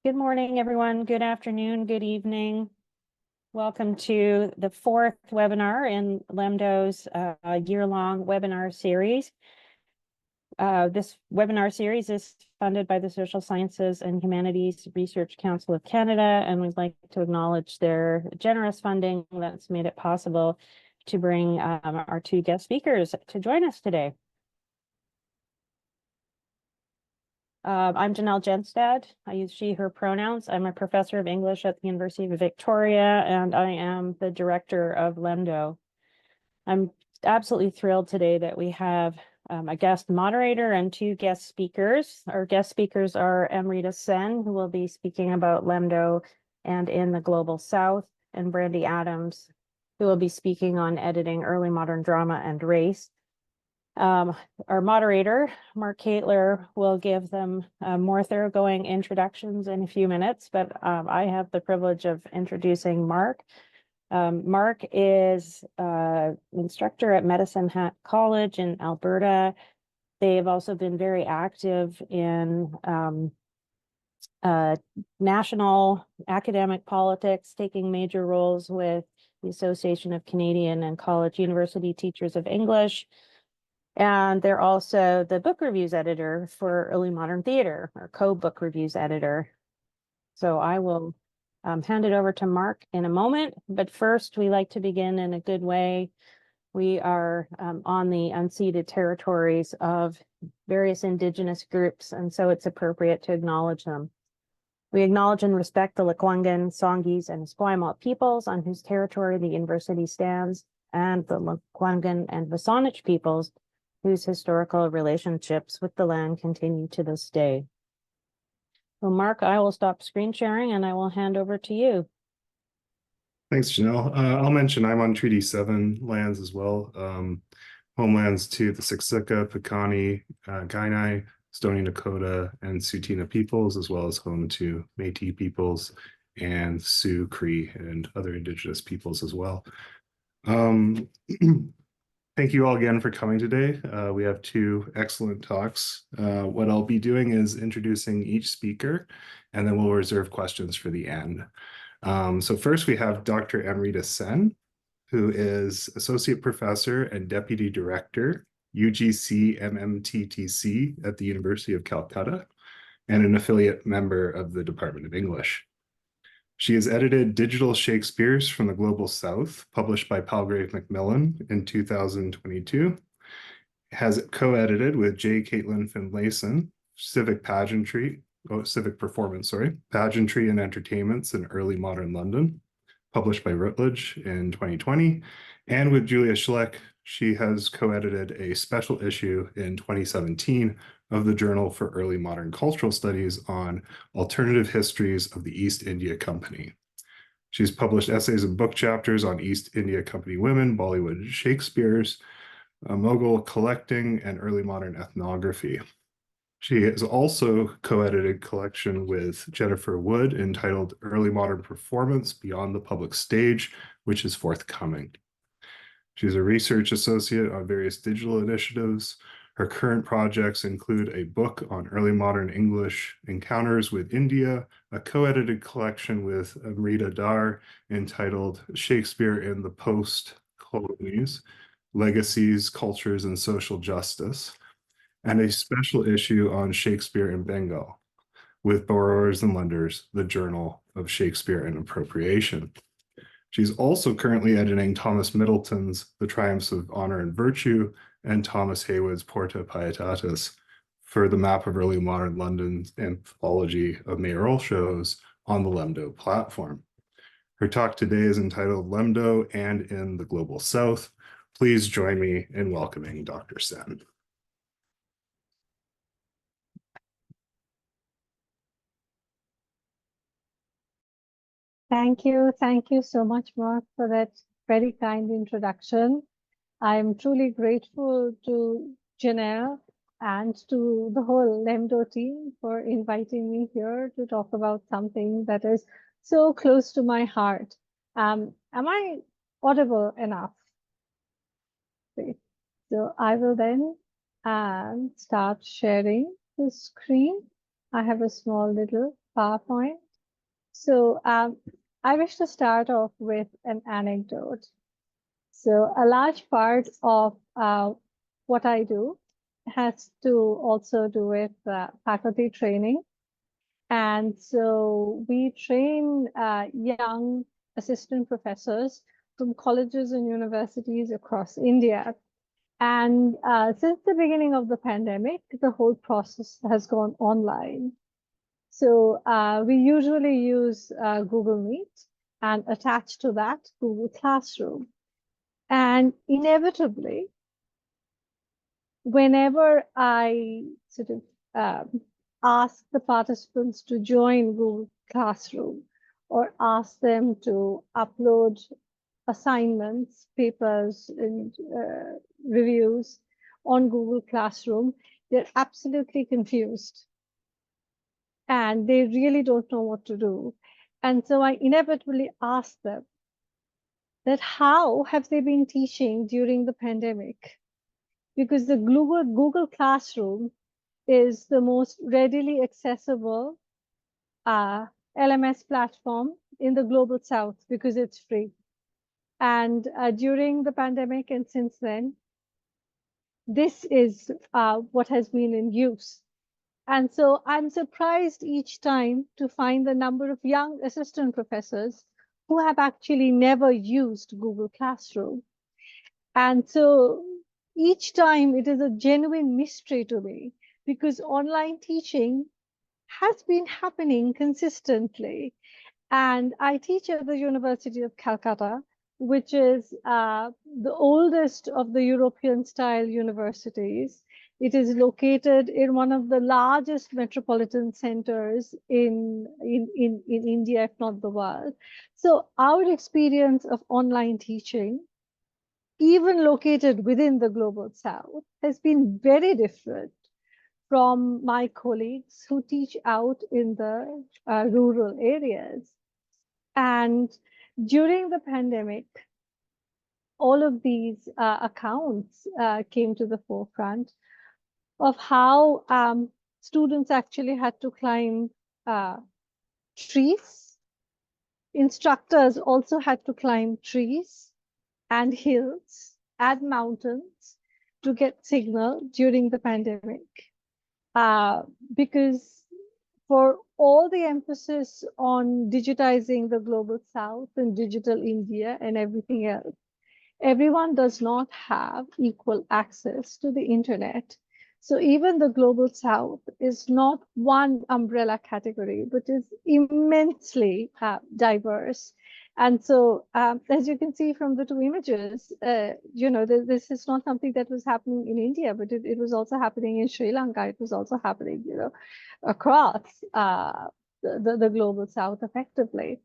Good morning, everyone. Good afternoon, good evening. Welcome to the fourth webinar in LEMDO's year-long webinar series. This webinar series is funded by the Social Sciences and Humanities Research Council of Canada, and we'd like to acknowledge their generous funding that's made it possible to bring our two guest speakers to join us today. I'm Janelle Genstad. I use she, her pronouns. I'm a professor of English at the University of Victoria, and I am the director of LEMDO. I'm absolutely thrilled today that we have a guest moderator and two guest speakers. Our guest speakers are Amrita Sen, who will be speaking about LEMDO and in the Global South, and Brandi Adams, who will be speaking on editing early modern drama and race. Our moderator, Mark Kaethler, will give them more thoroughgoing introductions in a few minutes, but I have the privilege of introducing Mark. Mark is an instructor at Medicine Hat College in Alberta. They've also been very active in national academic politics, taking major roles with the Association of Canadian and College University Teachers of English. And they're also the book reviews editor for Early Modern Theater, or co-book reviews editor. So I will hand it over to Mark in a moment. But first, we like to begin in a good way. We are on the unceded territories of various Indigenous groups, and so it's appropriate to acknowledge them. We acknowledge and respect the Lekwungen, Songhees, and Esquimalt peoples on whose territory the university stands, and the Lekwungen and Wasanich peoples whose historical relationships with the land continue to this day. Well, Mark, I will stop screen sharing and I will hand over to you. Thanks, Janelle. I'll mention I'm on Treaty 7 lands as well. Homelands to the Siksika, Piikani, Kainai, Stoney Nakoda, and Tsuut'ina peoples, as well as home to Métis peoples and Sioux, Cree, and other Indigenous peoples as well. Thank you all again for coming today. We have two excellent talks. What I'll be doing is introducing each speaker, and then we'll reserve questions for the end. So first we have Dr. Amrita Sen, who is Associate Professor and Deputy Director, UGC MMTTC at the University of Calcutta, and an affiliate member of the Department of English. She has edited Digital Shakespeares from the Global South, published by Palgrave Macmillan in 2022. Has co-edited with J. Caitlin Finlayson, Civic Performance, Pageantry and Entertainments in Early Modern London, published by Routledge in 2020. And with Julia Schleck, she has co-edited a special issue in 2017 of the Journal for Early Modern Cultural Studies on alternative histories of the East India Company. She's published essays and book chapters on East India Company women, Bollywood Shakespeares, Mughal collecting, and early modern ethnography. She has also co-edited a collection with Jennifer Wood entitled Early Modern Performance Beyond the Public Stage, which is forthcoming. She's a research associate on various digital initiatives. Her current projects include a book on early modern English encounters with India, a co-edited collection with Amrita Dar entitled Shakespeare in the Post-Colonies, Legacies, Cultures, and Social Justice, and a special issue on Shakespeare in Bengal with Borrowers and Lenders, the Journal of Shakespeare and Appropriation. She's also currently editing Thomas Middleton's The Triumphs of Honor and Virtue and Thomas Haywood's Porta Pietatis for the Map of Early Modern London's anthology of mayoral shows on the LEMDO platform. Her talk today is entitled LEMDO and in the Global South. Please join me in welcoming Dr. Sen. Thank you. Thank you so much, Mark, for that very kind introduction. I'm truly grateful to Janelle and to the whole LEMDO team for inviting me here to talk about something that is so close to my heart. Am I audible enough? Okay. So I will then start sharing the screen. I have a small little PowerPoint. So I wish to start off with an anecdote. So a large part of what I do has to also do with faculty training. And so we train young assistant professors from colleges and universities across India. And since the beginning of the pandemic, the whole process has gone online. So we usually use Google Meet and attach to that Google Classroom. And inevitably, whenever I sort of ask the participants to join Google Classroom or ask them to upload assignments, papers, and reviews on Google Classroom, they're absolutely confused. And they really don't know what to do. And so I inevitably ask them that how have they been teaching during the pandemic? Because the Google Classroom is the most readily accessible LMS platform in the global south because it's free. And during the pandemic and since then, this is what has been in use. And so I'm surprised each time to find the number of young assistant professors who have actually never used Google Classroom. And so each time it is a genuine mystery to me because online teaching has been happening consistently. And I teach at the University of Calcutta, which is the oldest of the European style universities. It is located in one of the largest metropolitan centers in India, if not the world. So our experience of online teaching, even located within the global south, has been very different from my colleagues who teach out in the rural areas. And during the pandemic, all of these accounts came to the forefront of how students actually had to climb trees. Instructors also had to climb trees and hills and mountains to get signal during the pandemic. Because for all the emphasis on digitizing the global south and digital India and everything else, everyone does not have equal access to the internet. So even the global south is not one umbrella category, but is immensely diverse. And so, as you can see from the two images, this is not something that was happening in India, but it was also happening in Sri Lanka. It was also happening, across the global south effectively.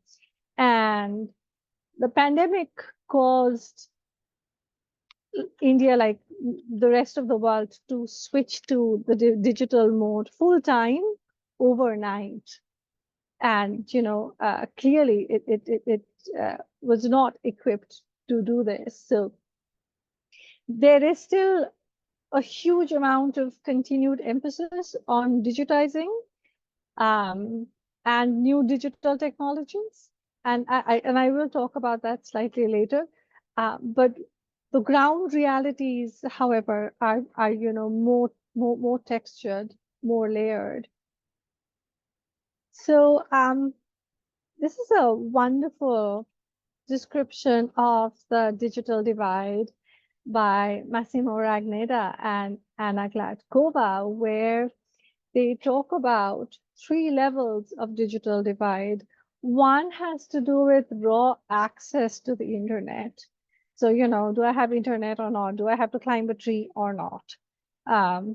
And the pandemic caused India, like the rest of the world, to switch to the digital mode full time overnight. And clearly it was not equipped to do this. So there is still a huge amount of continued emphasis on digitizing and new digital technologies. And I will talk about that slightly later. But the ground realities, however, are more textured, more layered. So this is a wonderful description of the digital divide by Massimo Ragneda and Anna Gladkova, where they talk about 3 levels of digital divide. One has to do with raw access to the internet. So, do I have internet or not? Do I have to climb a tree or not? That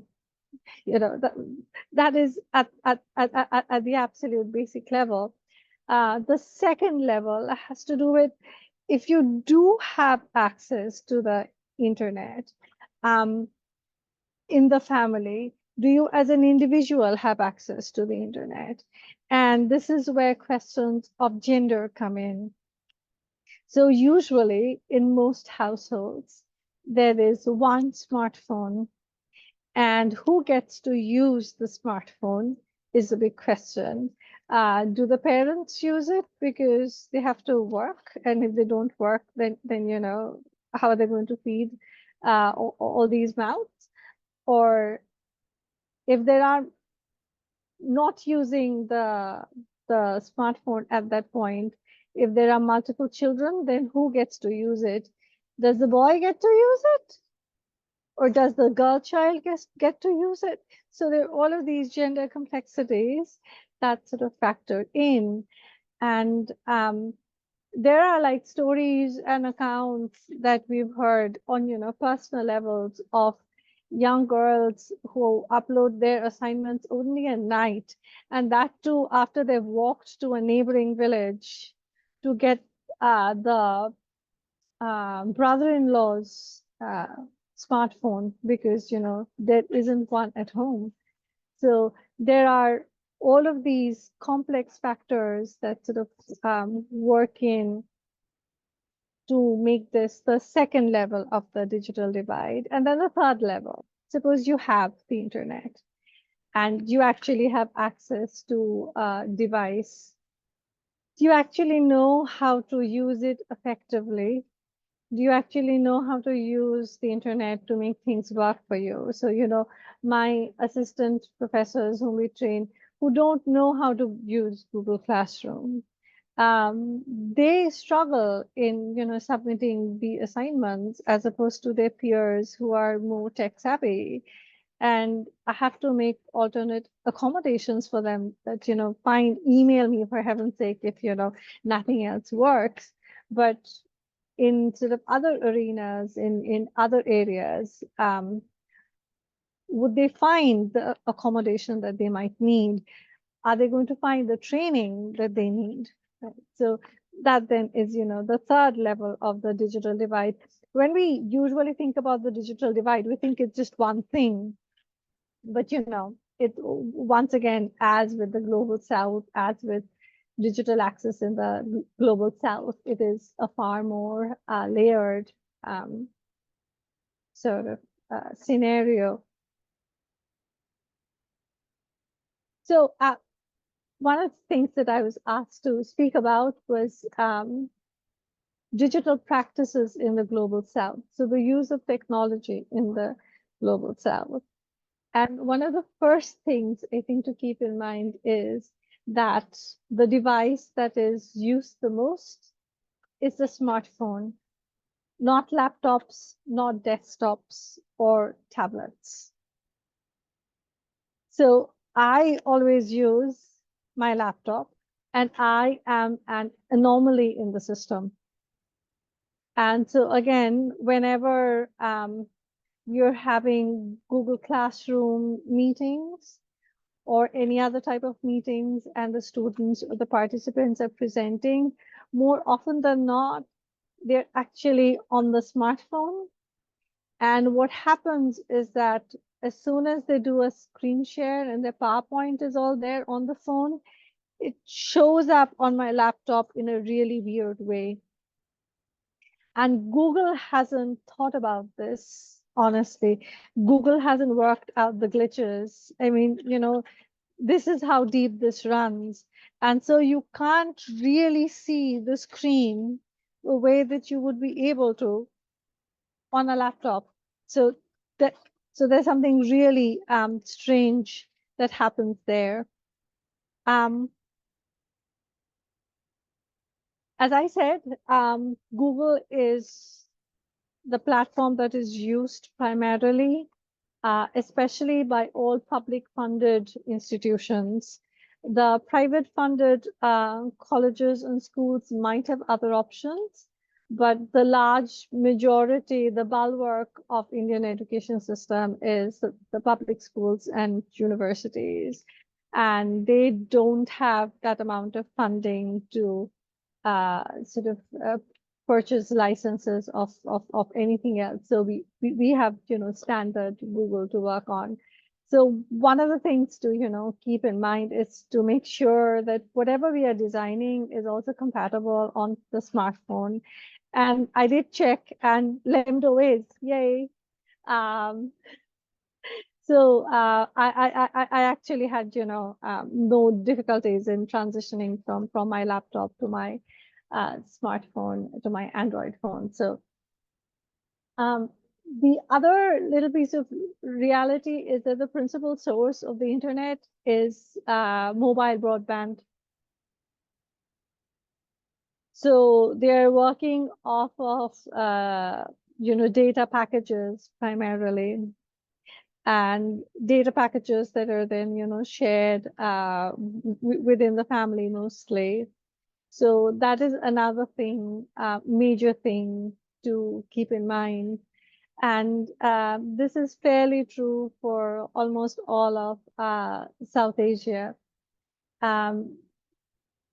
is at the absolute basic level. The second level has to do with if you do have access to the internet in the family, do you as an individual have access to the internet? And this is where questions of gender come in. So usually in most households, there is one smartphone, and who gets to use the smartphone is a big question. Do the parents use it because they have to work, and if they don't work, then how are they going to feed all these mouths? Or if they are not using the smartphone at that point, if there are multiple children, then who gets to use it? Does the boy get to use it? Or does the girl child get to use it? So there are all of these gender complexities that sort of factor in. And there are like stories and accounts that we've heard on, personal levels of young girls who upload their assignments only at night, and that too after they've walked to a neighboring village to get the brother-in-law's smartphone because there isn't one at home. So there are all of these complex factors that sort of work in to make this the second level of the digital divide. And then the third level, suppose you have the internet and you actually have access to a device. Do you actually know how to use it effectively? Do you actually know how to use the internet to make things work for you? So, my assistant professors whom we train who don't know how to use Google Classroom, they struggle in, submitting the assignments as opposed to their peers who are more tech savvy. And I have to make alternate accommodations for them that, email me for heaven's sake if, nothing else works. But in sort of other arenas, in other areas, would they find the accommodation that they might need? Are they going to find the training that they need? Right? So that then is, the third level of the digital divide. When we usually think about the digital divide, we think it's just one thing. But, it once again, as with the global south, as with digital access in the global south, it is a far more layered sort of scenario. So one of the things that I was asked to speak about was digital practices in the global south. So the use of technology in the global south. And one of the first things I think to keep in mind is that the device that is used the most is the smartphone, not laptops, not desktops or tablets. So I always use my laptop, and I am an anomaly in the system. And so again, whenever you're having Google Classroom meetings or any other type of meetings and the students or the participants are presenting, more often than not, they're actually on the smartphone. And what happens is that as soon as they do a screen share and their PowerPoint is all there on the phone, it shows up on my laptop in a really weird way. And Google hasn't thought about this, honestly. Google hasn't worked out the glitches. I mean, this is how deep this runs. And so you can't really see the screen the way that you would be able to on a laptop. So there's something really strange that happens there. As I said, Google is the platform that is used primarily, especially by all public funded institutions. The private funded colleges and schools might have other options, but the large majority, the bulwark of Indian education system is the public schools and universities. And they don't have that amount of funding to sort of purchase licenses of anything else. So we have, standard Google to work on. So one of the things to, keep in mind is to make sure that whatever we are designing is also compatible on the smartphone. And I did check, and LEMDO is, yay. So So I actually had, no difficulties in transitioning from my laptop to my smartphone to my Android phone. So the other little piece of reality is that the principal source of the internet is mobile broadband. So they're working off of data packages primarily, and data packages that are then shared within the family mostly. So that is another thing, major thing to keep in mind. And this is fairly true for almost all of South Asia.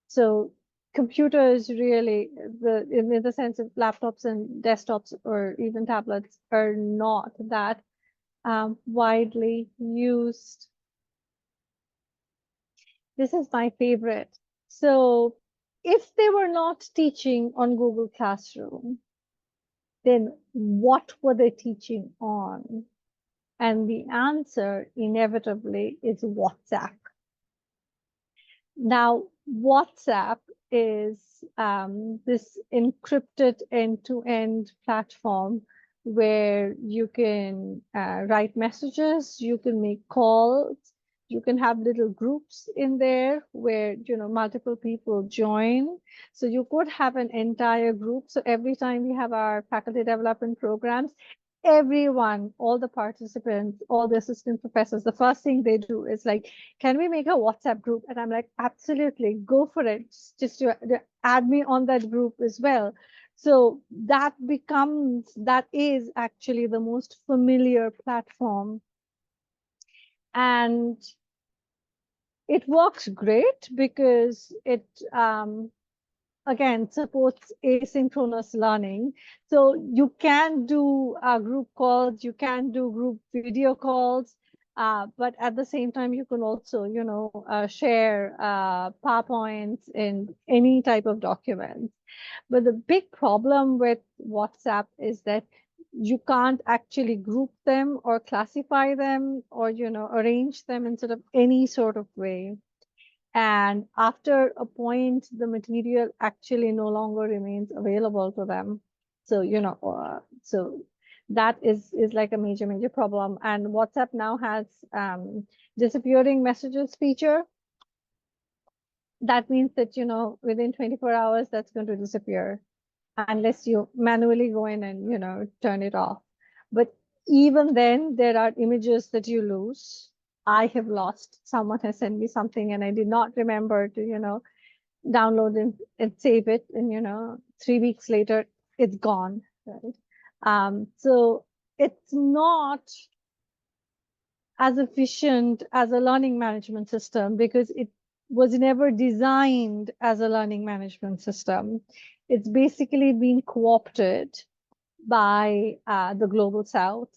So computers really, in the sense of laptops and desktops or even tablets, are not that widely used. This is my favorite. So if they were not teaching on Google Classroom, then what were they teaching on? And the answer inevitably is WhatsApp. Now, WhatsApp is this encrypted end-to-end platform where you can write messages, you can make calls, you can have little groups in there where multiple people join. So you could have an entire group. So every time we have our faculty development programs, everyone, all the participants, all the assistant professors, the first thing they do is like, can we make a WhatsApp group? And I'm like, absolutely, go for it. Just to add me on that group as well. So that is actually the most familiar platform. And it works great because it, again, supports asynchronous learning. So you can do group calls, you can do group video calls, but at the same time, you can also, share PowerPoints in any type of documents. But the big problem with WhatsApp is that you can't actually group them or classify them or, arrange them in sort of any sort of way. And after a point, the material actually no longer remains available to them. So, so that is like a major problem. And WhatsApp now has disappearing messages feature. That means that, within 24 hours, that's going to disappear unless you manually go in and, turn it off. But even then, there are images that you lose. I have lost. Someone has sent me something and I did not remember to, download and save it. And, 3 weeks later, it's gone, right? So it's not as efficient as a learning management system because it was never designed as a learning management system. It's basically been co-opted by the Global South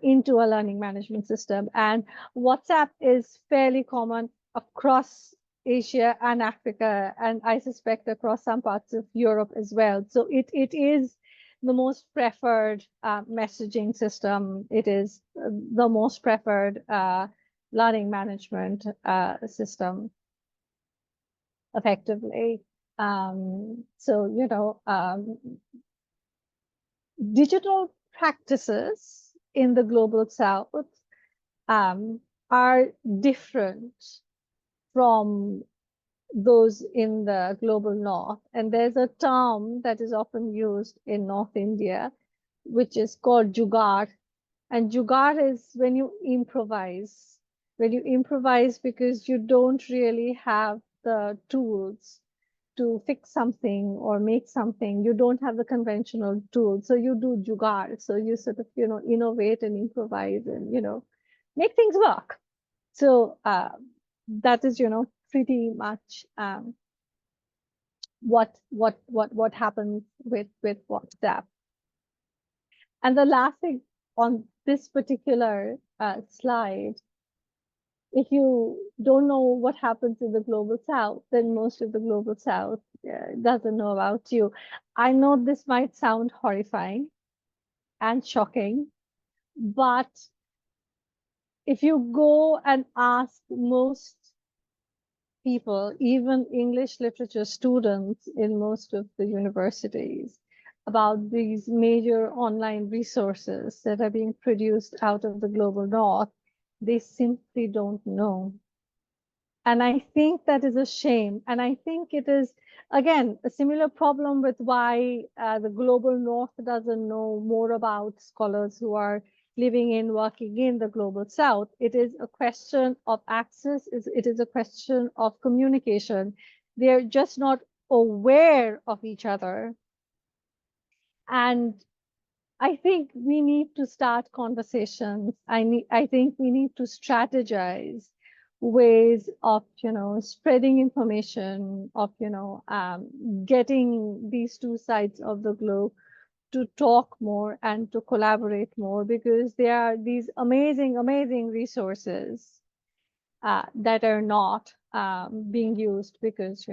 into a learning management system. And WhatsApp is fairly common across Asia and Africa, and I suspect across some parts of Europe as well. So it is the most preferred messaging system. It is the most preferred learning management system effectively. So, digital practices in the Global South are different from those in the Global North. And there's a term that is often used in North India, which is called jugaad. And jugaad is when you improvise because you don't really have the tools to fix something or make something. You don't have the conventional tools. So you do jugaad. So you sort of, innovate and improvise and, make things work. So that is, pretty much what happens with WhatsApp. And the last thing on this particular slide, if you don't know what happens in the Global South, then most of the Global South doesn't know about you. I know this might sound horrifying and shocking, but if you go and ask most people, even English literature students in most of the universities, about these major online resources that are being produced out of the global north, they simply don't know. And I think that is a shame. And I think it is, again, a similar problem with why the global north doesn't know more about scholars who are living in, working in the global south. It is a question of access, it is a question of communication. They're just not aware of each other. And I think we need to start conversations. I think we need to strategize ways of, spreading information, of, getting these two sides of the globe to talk more and to collaborate more, because there are these amazing, amazing resources that are not being used because,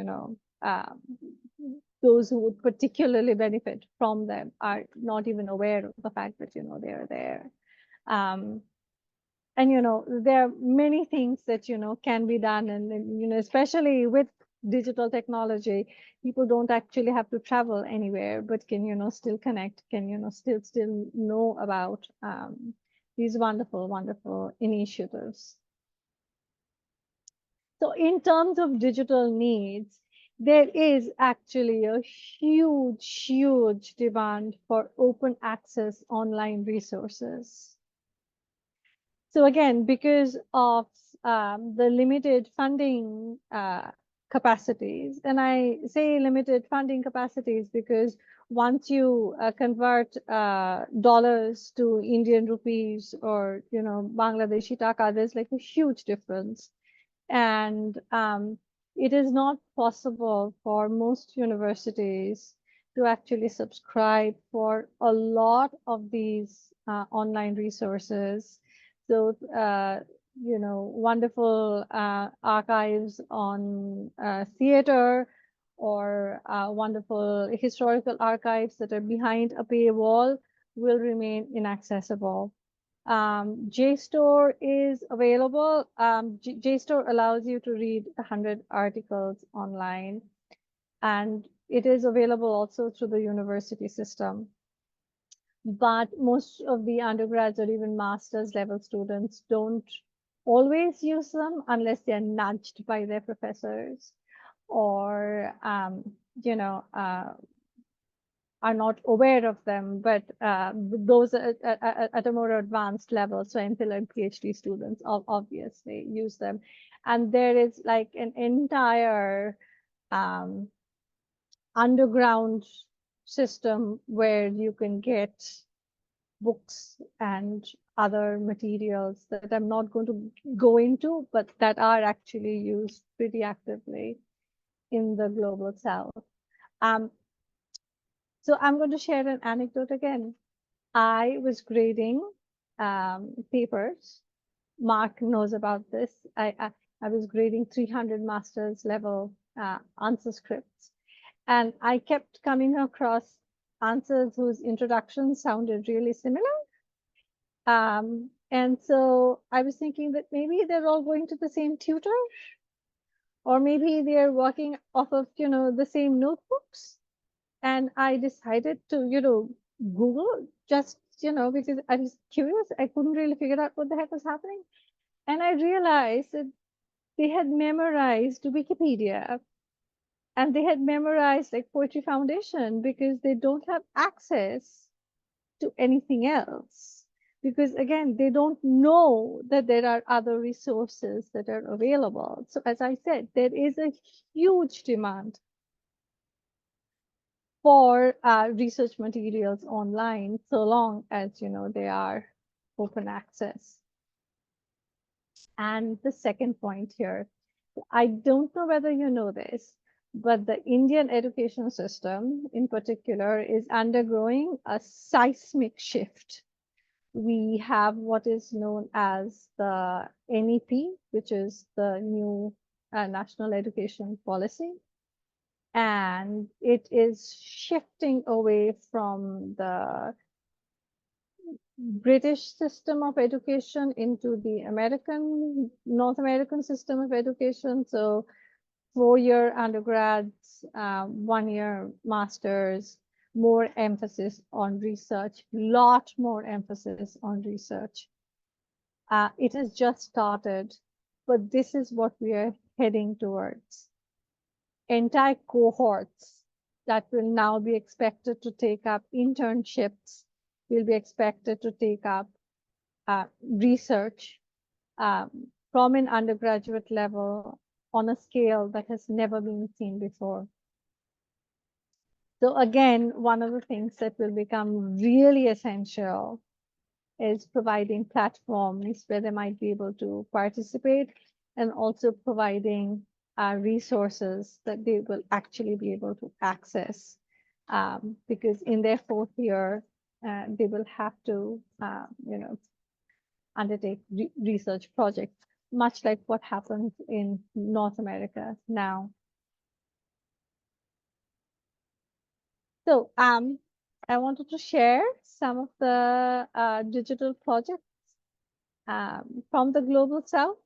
those who would particularly benefit from them are not even aware of the fact that, they're there. And, there are many things that, can be done. And, especially with digital technology, people don't actually have to travel anywhere, but can, still connect, can, still know about these wonderful, wonderful initiatives. So in terms of digital needs, there is actually a huge, huge demand for open access online resources. So again, because of the limited funding capacities, and I say limited funding capacities because once you convert dollars to Indian rupees or, Bangladeshi taka, there's like a huge difference. And it is not possible for most universities to actually subscribe for a lot of these online resources. So, wonderful archives on theater, or wonderful historical archives that are behind a paywall will remain inaccessible. JSTOR is available. JSTOR allows you to read 100 articles online, and it is available also through the university system. But most of the undergrads or even master's level students don't always use them unless they're nudged by their professors, or are not aware of them, but those at a more advanced level, so MPhil and PhD students obviously use them. And there is like an entire underground system where you can get books and other materials that I'm not going to go into, but that are actually used pretty actively in the global south. So I'm going to share an anecdote again. I was grading papers. Mark knows about this. I was grading 300 master's level answer scripts. And I kept coming across answers whose introductions sounded really similar. And so I was thinking that maybe they're all going to the same tutor, or maybe they're working off of, the same notebooks. And I decided to, Google just, because I was curious. I couldn't really figure out what the heck was happening. And I realized that they had memorized Wikipedia, and they had memorized like Poetry Foundation, because they don't have access to anything else. Because again, they don't know that there are other resources that are available. So as I said, there is a huge demand for research materials online, so long as they are open access. And the second point here, I don't know whether you know this, but the Indian education system in particular is undergoing a seismic shift. We have what is known as the NEP, which is the new National Education Policy. And it is shifting away from the British system of education into the North American system of education. So 4-year undergrads, 1-year masters, more emphasis on research, lot more emphasis on research. It has just started, but this is what we are heading towards. Entire cohorts that will now be expected to take up internships, will be expected to take up research from an undergraduate level on a scale that has never been seen before. So again, one of the things that will become really essential is providing platforms where they might be able to participate, and also providing resources that they will actually be able to access, because in their 4th year, they will have to, undertake research projects, much like what happens in North America now. So I wanted to share some of the digital projects from the Global South.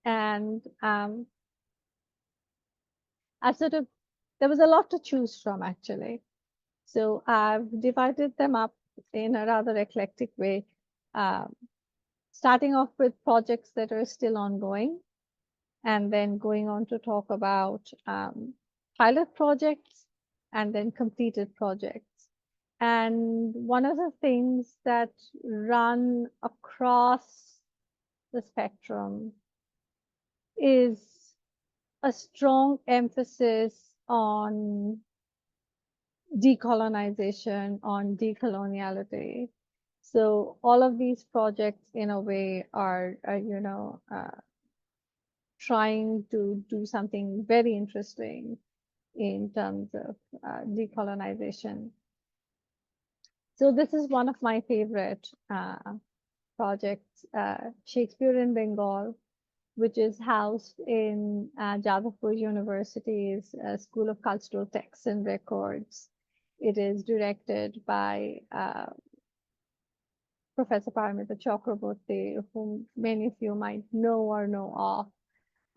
And there was a lot to choose from, actually. So I've divided them up in a rather eclectic way, starting off with projects that are still ongoing, and then going on to talk about pilot projects, and then completed projects. And one of the things that run across the spectrum is a strong emphasis on decolonization, on decoloniality. So all of these projects, in a way, are trying to do something very interesting in terms of decolonization. So this is one of my favorite projects, Shakespeare in Bengal, which is housed in Jadavpur University's School of Cultural Texts and Records. It is directed by Professor Paramita Chakraborty, whom many of you might know or know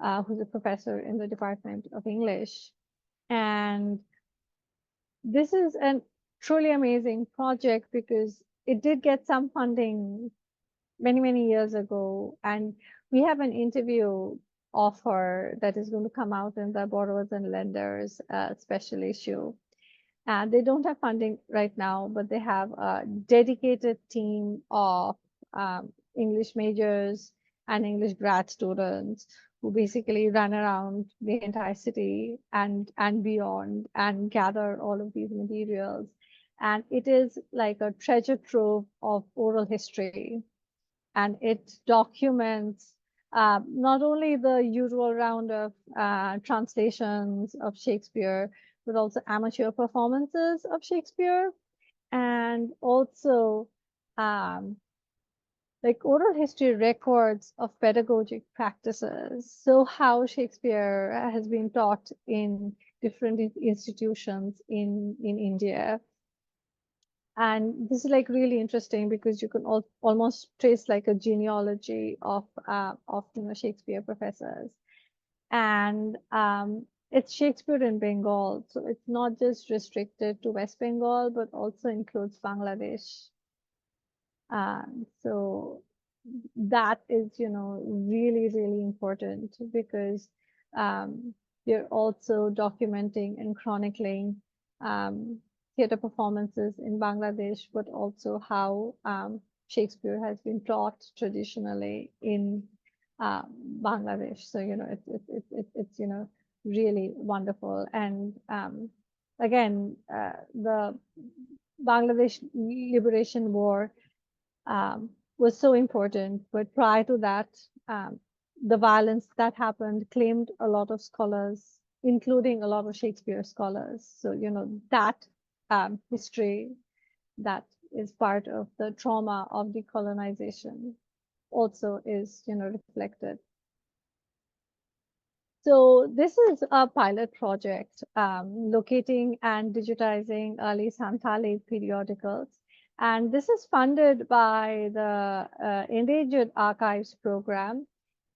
of, who's a professor in the Department of English. And this is a truly amazing project because it did get some funding many, many years ago. And we have an interview of her that is going to come out in the Borrowers and Lenders special issue. And they don't have funding right now, but they have a dedicated team of English majors and English grad students who basically run around the entire city and beyond and gather all of these materials. And it is like a treasure trove of oral history. And it documents not only the usual round of translations of Shakespeare, but also amateur performances of Shakespeare, and also like oral history records of pedagogic practices. So how Shakespeare has been taught in different institutions in India. And this is like really interesting because you can almost trace like a genealogy of Shakespeare professors. And it's Shakespeare in Bengal, so it's not just restricted to West Bengal, but also includes Bangladesh. So that is, really, really important because you're also documenting and chronicling theater performances in Bangladesh, but also how Shakespeare has been taught traditionally in Bangladesh. So, it's really wonderful. And again, the Bangladesh Liberation War was so important, but prior to that, the violence that happened claimed a lot of scholars, including a lot of Shakespeare scholars. So, that history that is part of the trauma of decolonization also is, reflected. So this is a pilot project locating and digitizing early Santali periodicals. And this is funded by the Endangered Archives Program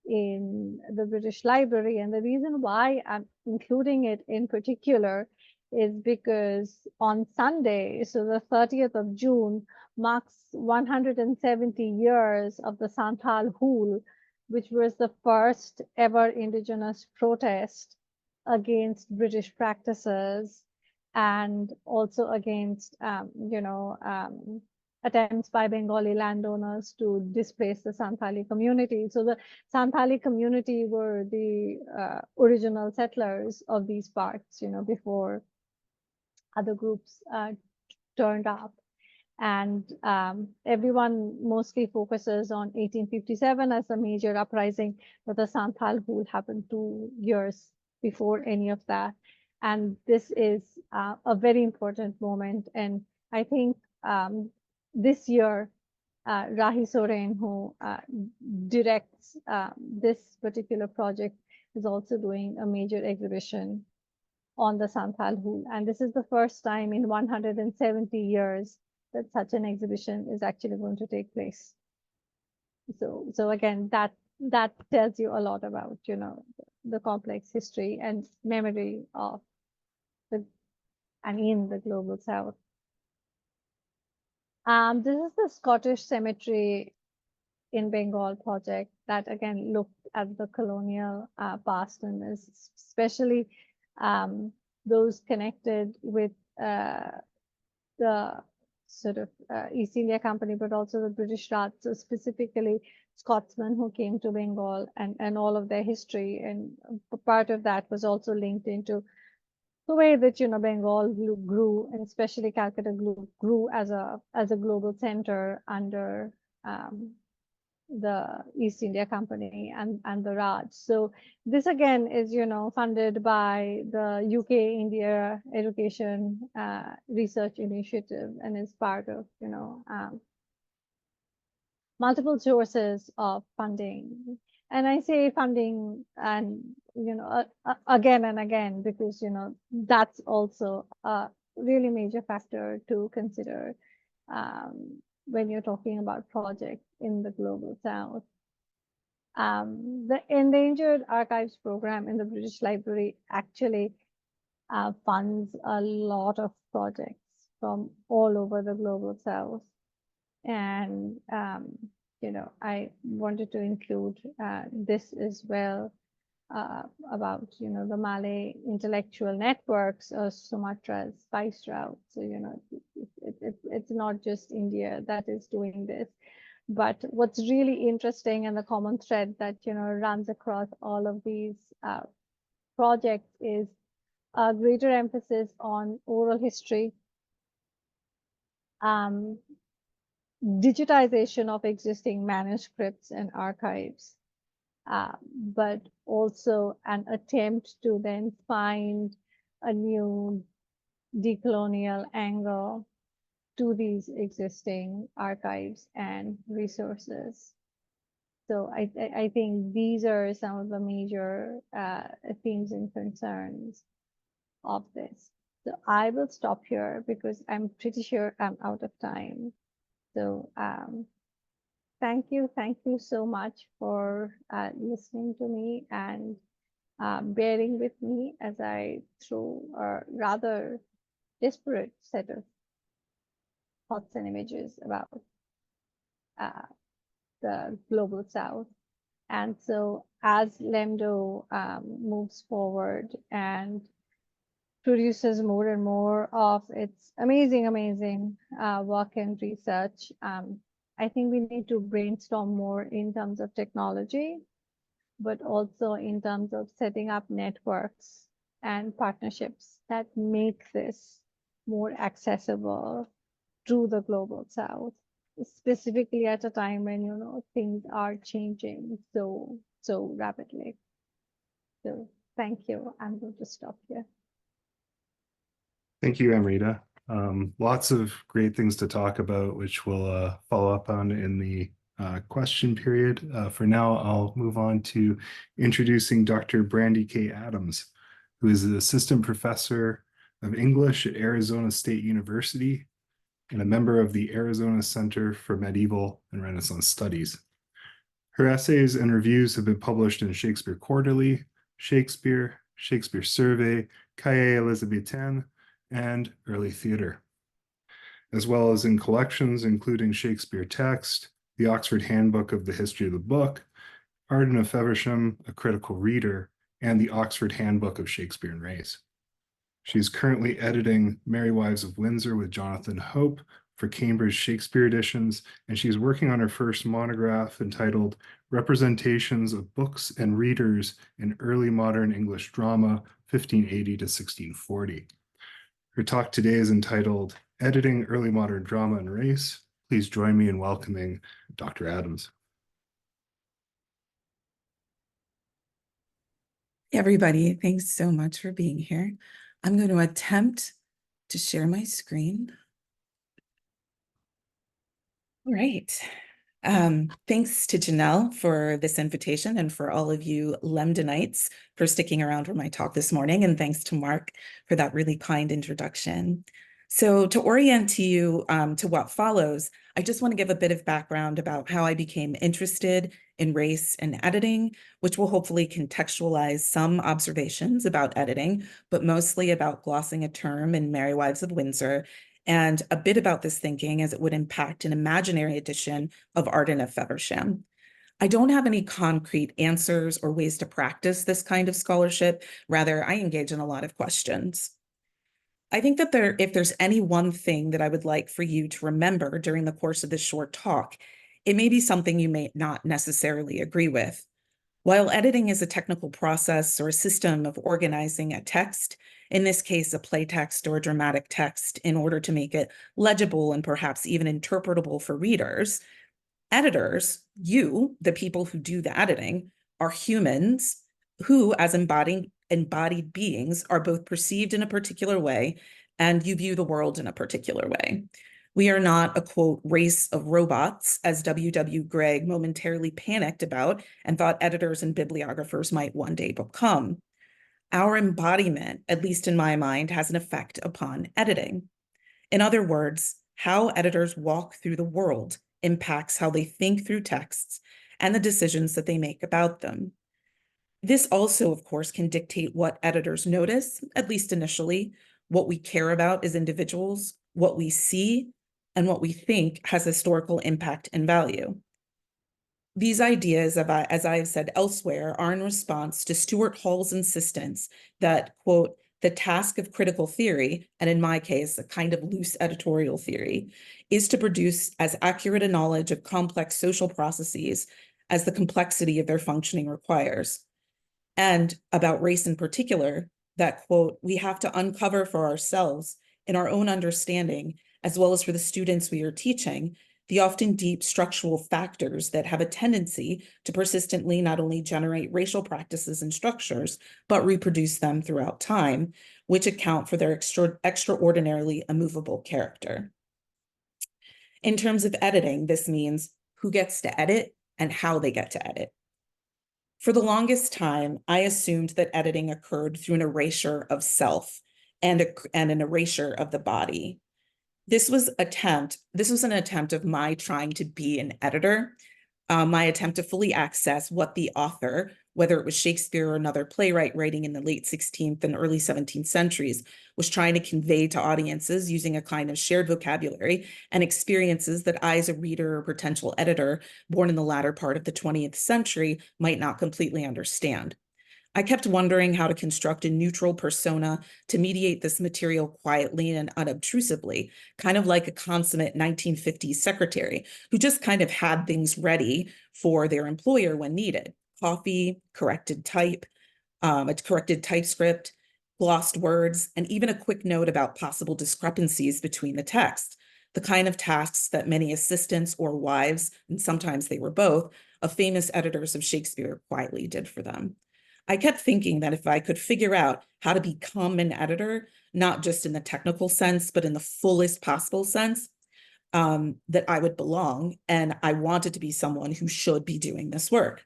in the British Library. And the reason why I'm including it in particular is because on Sunday, so the 30th of June, marks 170 years of the Santhal Hool, which was the first ever indigenous protest against British practices and also against, attempts by Bengali landowners to displace the Santhali community. So the Santhali community were the original settlers of these parts, before other groups turned up. And everyone mostly focuses on 1857 as a major uprising, but the Santhal Hool happened 2 years before any of that. And this is a very important moment. And I think this year, Rahi Soren, who directs this particular project, is also doing a major exhibition on the Santhal Hool. And this is the first time in 170 years that such an exhibition is actually going to take place. So again, that tells you a lot about, the complex history and memory of in the global South. This is the Scottish Cemetery in Bengal project that again looked at the colonial past and is especially those connected with the sort of East India Company, but also the British Raj, so specifically Scotsmen who came to Bengal and all of their history. And part of that was also linked into the way that, Bengal grew, and especially Calcutta grew as a global center under the East India Company and the Raj. So this again is, funded by the UK India Education Research Initiative and is part of, multiple sources of funding. And I say funding and, again and again, because, that's also a really major factor to consider when you're talking about projects in the global South. The Endangered Archives Program in the British Library actually funds a lot of projects from all over the global South. And, I wanted to include this as well about, the Malay intellectual networks or Sumatra's spice route. So, it's not just India that is doing this. But what's really interesting and the common thread that, runs across all of these projects is a greater emphasis on oral history, digitization of existing manuscripts and archives, but also an attempt to then find a new decolonial angle to these existing archives and resources. So I think these are some of the major themes and concerns of this. So I will stop here because I'm pretty sure I'm out of time. So thank you so much for listening to me and bearing with me as I throw a rather disparate set of thoughts and images about the global South. And so as LEMDO moves forward and produces more and more of its amazing work and research, I think we need to brainstorm more in terms of technology, but also in terms of setting up networks and partnerships that make this more accessible to the global South, specifically at a time when, things are changing so rapidly. So thank you. I'm going to stop here. Thank you, Amrita. Lots of great things to talk about, which we'll follow up on in the question period. For now, I'll move on to introducing Dr. Brandi Adams, who is the Assistant Professor of English at Arizona State University and a member of the Arizona Center for Medieval and Renaissance Studies. Her essays and reviews have been published in Shakespeare Quarterly, Shakespeare, Shakespeare Survey, Cahiers Elizabethains, and Early Theatre, as well as in collections including Shakespeare Text, the Oxford Handbook of the History of the Book, Arden of Feversham, A Critical Reader, and the Oxford Handbook of Shakespeare and Race. She's currently editing Merry Wives of Windsor with Jonathan Hope for Cambridge Shakespeare Editions, and she's working on her first monograph entitled Representations of Books and Readers in Early Modern English Drama, 1580 to 1640. Her talk today is entitled Editing Early Modern Drama and Race. Please join me in welcoming Dr. Adams. Everybody, thanks so much for being here. I'm going to attempt to share my screen. All right. Thanks to Janelle for this invitation and for all of you LEMDonites for sticking around for my talk this morning. And thanks to Mark for that really kind introduction. So to orient you to what follows, I just want to give a bit of background about how I became interested in race and editing, which will hopefully contextualize some observations about editing, but mostly about glossing a term in Merry Wives of Windsor, and a bit about this thinking as it would impact an imaginary edition of Arden of Feversham. I don't have any concrete answers or ways to practice this kind of scholarship. Rather, I engage in a lot of questions. I think that if there's any one thing that I would like for you to remember during the course of this short talk, it may be something you may not necessarily agree with. While editing is a technical process or a system of organizing a text, in this case, a play text or a dramatic text, in order to make it legible and perhaps even interpretable for readers, editors, you, the people who do the editing, are humans who, as embodied beings, are both perceived in a particular way and you view the world in a particular way. We are not a, quote, race of robots, as W.W. Gregg momentarily panicked about and thought editors and bibliographers might one day become. Our embodiment, at least in my mind, has an effect upon editing. In other words, how editors walk through the world impacts how they think through texts and the decisions that they make about them. This also, of course, can dictate what editors notice, at least initially, what we care about as individuals, what we see, and what we think has historical impact and value. These ideas, as I have said elsewhere, are in response to Stuart Hall's insistence that, quote, the task of critical theory, and in my case, a kind of loose editorial theory, is to produce as accurate a knowledge of complex social processes as the complexity of their functioning requires. And about race in particular, that, quote, we have to uncover for ourselves in our own understanding, as well as for the students we are teaching, the often deep structural factors that have a tendency to persistently not only generate racial practices and structures, but reproduce them throughout time, which account for their extraordinarily immovable character. In terms of editing, this means who gets to edit and how they get to edit. For the longest time, I assumed that editing occurred through an erasure of self and an erasure of the body. This was an attempt of my trying to be an editor, my attempt to fully access what the author, whether it was Shakespeare or another playwright writing in the late 16th and early 17th centuries, was trying to convey to audiences using a kind of shared vocabulary and experiences that I, as a reader or potential editor born in the latter part of the 20th century, might not completely understand. I kept wondering how to construct a neutral persona to mediate this material quietly and unobtrusively, kind of like a consummate 1950s secretary who just kind of had things ready for their employer when needed. Coffee, corrected type, a corrected typescript, glossed words, and even a quick note about possible discrepancies between the text, the kind of tasks that many assistants or wives, and sometimes they were both, of famous editors of Shakespeare quietly did for them. I kept thinking that if I could figure out how to become an editor, not just in the technical sense, but in the fullest possible sense, that I would belong, and I wanted to be someone who should be doing this work.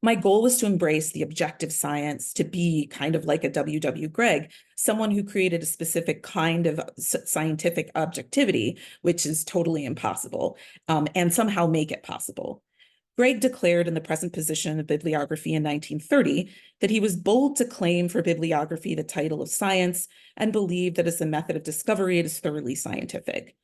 My goal was to embrace the objective science, to be kind of like a W.W. Gregg, someone who created a specific kind of scientific objectivity, which is totally impossible, and somehow make it possible. Gregg declared in The Present Position of Bibliography in 1930 that he was bold to claim for bibliography the title of science and believed that as a method of discovery, it is thoroughly scientific.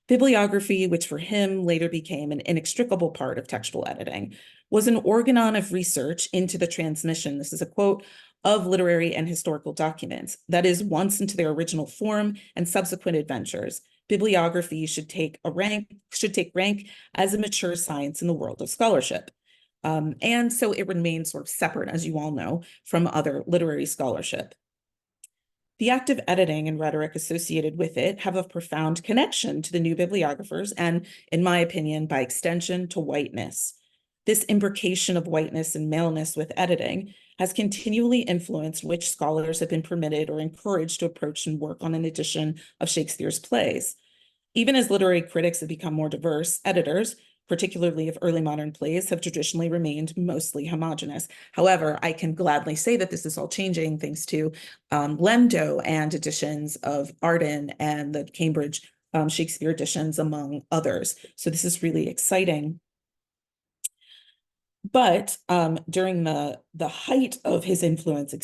Bibliography, which for him later became an inextricable part of textual editing, was an organon of research into the transmission, this is a quote, of literary and historical documents. That is, once into their original form and subsequent adventures, bibliography should take rank as a mature science in the world of scholarship. And so it remains sort of separate, as you all know, from other literary scholarship. The act of editing and rhetoric associated with it have a profound connection to the new bibliographers and, in my opinion, by extension, to whiteness. This imbrication of whiteness and maleness with editing has continually influenced which scholars have been permitted or encouraged to approach and work on an edition of Shakespeare's plays. Even as literary critics have become more diverse, editors, particularly of early modern plays, have traditionally remained mostly homogenous. However, I can gladly say that this is all changing thanks to LEMDO and editions of Arden and the Cambridge Shakespeare editions, among others. So this is really exciting. But during the height of his influence,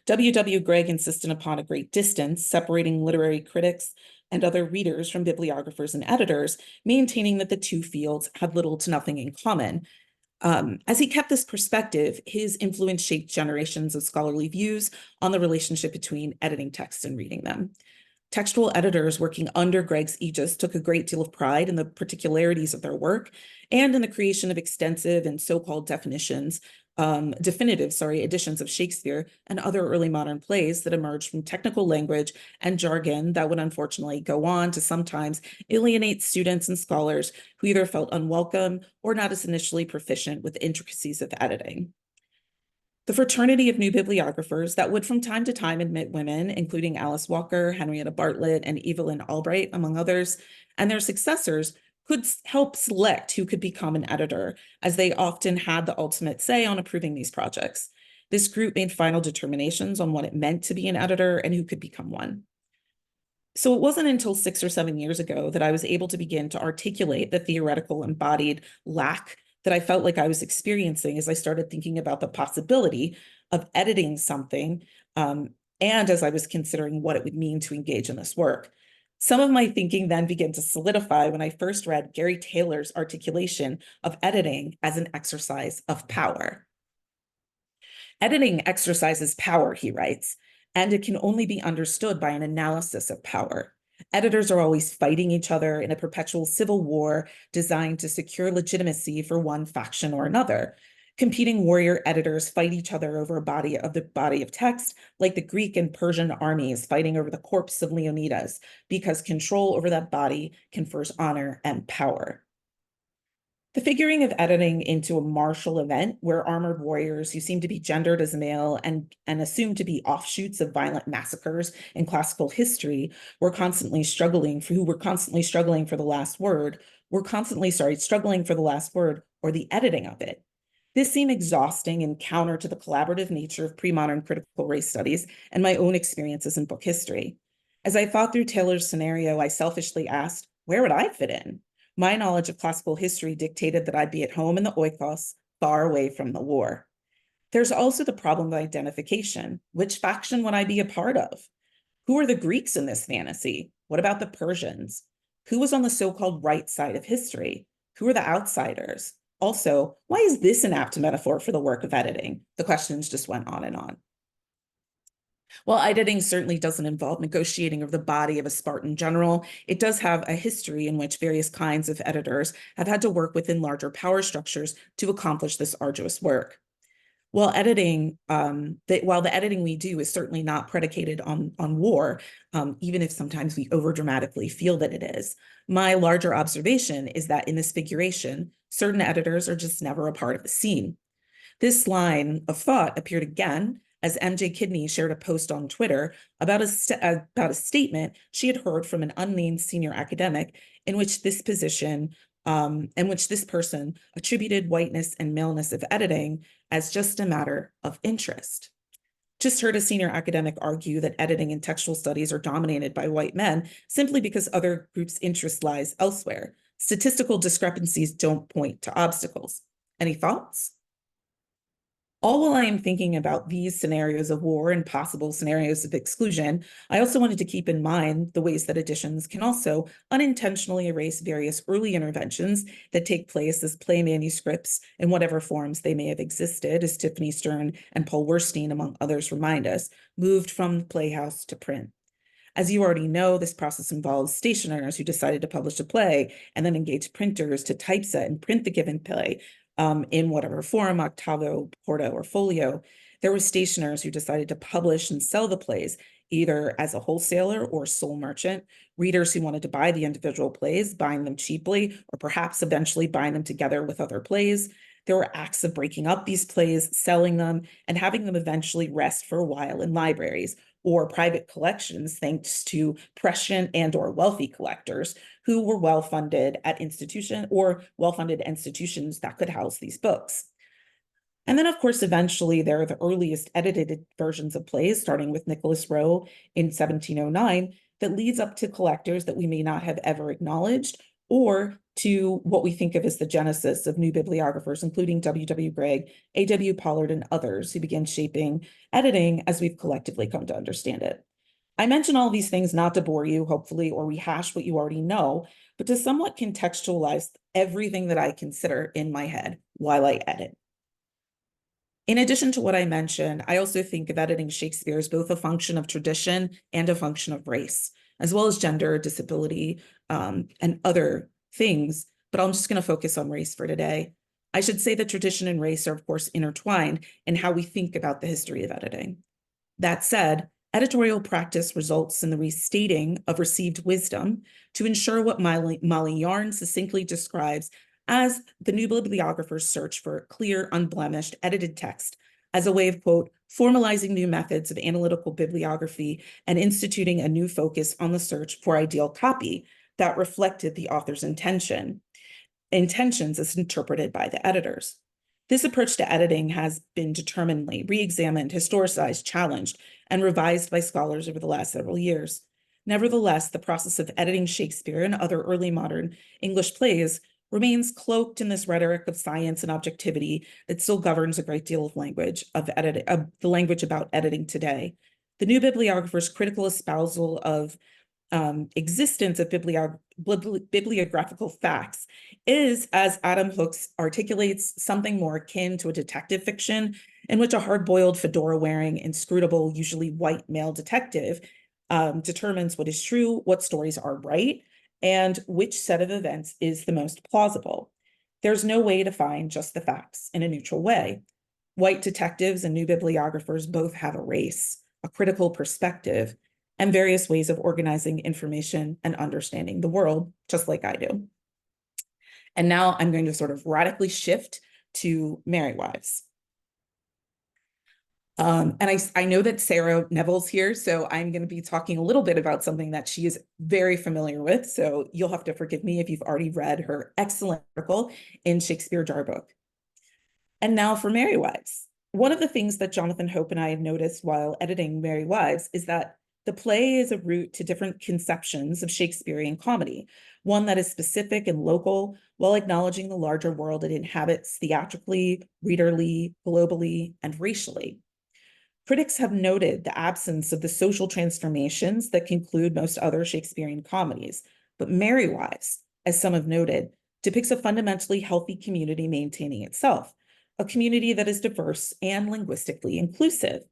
W.W. Gregg insisted upon a great distance separating literary critics and other readers from bibliographers and editors, maintaining that the two fields had little to nothing in common. As he kept this perspective, his influence shaped generations of scholarly views on the relationship between editing texts and reading them. Textual editors working under Gregg's aegis took a great deal of pride in the particularities of their work and in the creation of extensive and so-called definitive editions of Shakespeare and other early modern plays that emerged from technical language and jargon that would unfortunately go on to sometimes alienate students and scholars who either felt unwelcome or not as initially proficient with the intricacies of editing. The fraternity of new bibliographers that would from time to time admit women, including Alice Walker, Henrietta Bartlett, and Evelyn Albright, among others, and their successors, could help select who could become an editor, as they often had the ultimate say on approving these projects. This group made final determinations on what it meant to be an editor and who could become one. So it wasn't until 6 or 7 years ago that I was able to begin to articulate the theoretical embodied lack that I felt like I was experiencing as I started thinking about the possibility of editing something, and as I was considering what it would mean to engage in this work. Some of my thinking then began to solidify when I first read Gary Taylor's articulation of editing as an exercise of power. Editing exercises power, he writes, and it can only be understood by an analysis of power. Editors are always fighting each other in a perpetual civil war designed to secure legitimacy for one faction or another. Competing warrior editors fight each other over the body of text, like the Greek and Persian armies fighting over the corpse of Leonidas, because control over that body confers honor and power. The figuring of editing into a martial event where armored warriors who seem to be gendered as male and assumed to be offshoots of violent massacres in classical history were constantly struggling for the last word, or the editing of it. This seemed exhausting and counter to the collaborative nature of pre-modern critical race studies and my own experiences in book history. As I thought through Taylor's scenario, I selfishly asked, where would I fit in? My knowledge of classical history dictated that I'd be at home in the oikos, far away from the war. There's also the problem of identification. Which faction would I be a part of? Who are the Greeks in this fantasy? What about the Persians? Who was on the so-called right side of history? Who are the outsiders? Also, why is this an apt metaphor for the work of editing? The questions just went on and on. While editing certainly doesn't involve negotiating over the body of a Spartan general, it does have a history in which various kinds of editors have had to work within larger power structures to accomplish this arduous work. While the editing we do is certainly not predicated on war, even if sometimes we overdramatically feel that it is, my larger observation is that in this figuration, certain editors are just never a part of the scene. This line of thought appeared again as MJ Kidney shared a post on Twitter about a statement she had heard from an unnamed senior academic in which this position in which this person attributed whiteness and maleness of editing as just a matter of interest. Just heard a senior academic argue that editing and textual studies are dominated by white men simply because other groups' interest lies elsewhere. Statistical discrepancies don't point to obstacles. Any thoughts? All while I am thinking about these scenarios of war and possible scenarios of exclusion, I also wanted to keep in mind the ways that editions can also unintentionally erase various early interventions that take place as play manuscripts in whatever forms they may have existed, as Tiffany Stern and Paul Werstein, among others, remind us, moved from the playhouse to print. As you already know, this process involves stationers who decided to publish a play and then engage printers to typeset and print the given play in whatever form, octavo, quarto, or folio. There were stationers who decided to publish and sell the plays, either as a wholesaler or sole merchant, readers who wanted to buy the individual plays, buying them cheaply, or perhaps eventually buying them together with other plays. There were acts of breaking up these plays, selling them, and having them eventually rest for a while in libraries or private collections, thanks to prescient and or wealthy collectors who were well-funded at well-funded institutions that could house these books. And then, of course, eventually there are the earliest edited versions of plays, starting with Nicholas Rowe in 1709, that leads up to collectors that we may not have ever acknowledged, or to what we think of as the genesis of new bibliographers, including W.W. Gregg, A.W. Pollard, and others who began shaping editing as we've collectively come to understand it. I mention all these things not to bore you, hopefully, or rehash what you already know, but to somewhat contextualize everything that I consider in my head while I edit. In addition to what I mentioned, I also think of editing Shakespeare as both a function of tradition and a function of race, as well as gender, disability, and other things, but I'm just going to focus on race for today. I should say that tradition and race are, of course, intertwined in how we think about the history of editing. That said, editorial practice results in the restating of received wisdom to ensure what Molly Yarn succinctly describes as the new bibliographer's search for clear, unblemished, edited text as a way of, quote, formalizing new methods of analytical bibliography and instituting a new focus on the search for ideal copy that reflected the author's intentions as interpreted by the editors. This approach to editing has been determinedly re-examined, historicized, challenged, and revised by scholars over the last several years. Nevertheless, the process of editing Shakespeare and other early modern English plays remains cloaked in this rhetoric of science and objectivity that still governs a great deal of the language about editing today. The new bibliographer's critical espousal of existence of bibliographical facts is, as Adam Hooks articulates, something more akin to a detective fiction in which a hard-boiled, fedora-wearing, inscrutable, usually white male detective determines what is true, what stories are right, and which set of events is the most plausible. There's no way to find just the facts in a neutral way. White detectives and new bibliographers both have a race, a critical perspective, and various ways of organizing information and understanding the world, just like I do. And now I'm going to sort of radically shift to Merry Wives. And I know that Sarah Neville's here, so I'm going to be talking a little bit about something that she is very familiar with. So you'll have to forgive me if you've already read her excellent article in Shakespeare Jar Book. And now for Merry Wives. One of the things that Jonathan Hope and I have noticed while editing Merry Wives is that the play is a route to different conceptions of Shakespearean comedy, one that is specific and local while acknowledging the larger world it inhabits theatrically, readerly, globally, and racially. Critics have noted the absence of the social transformations that conclude most other Shakespearean comedies, but Merry Wives, as some have noted, depicts a fundamentally healthy community maintaining itself, a community that is diverse and linguistically inclusive.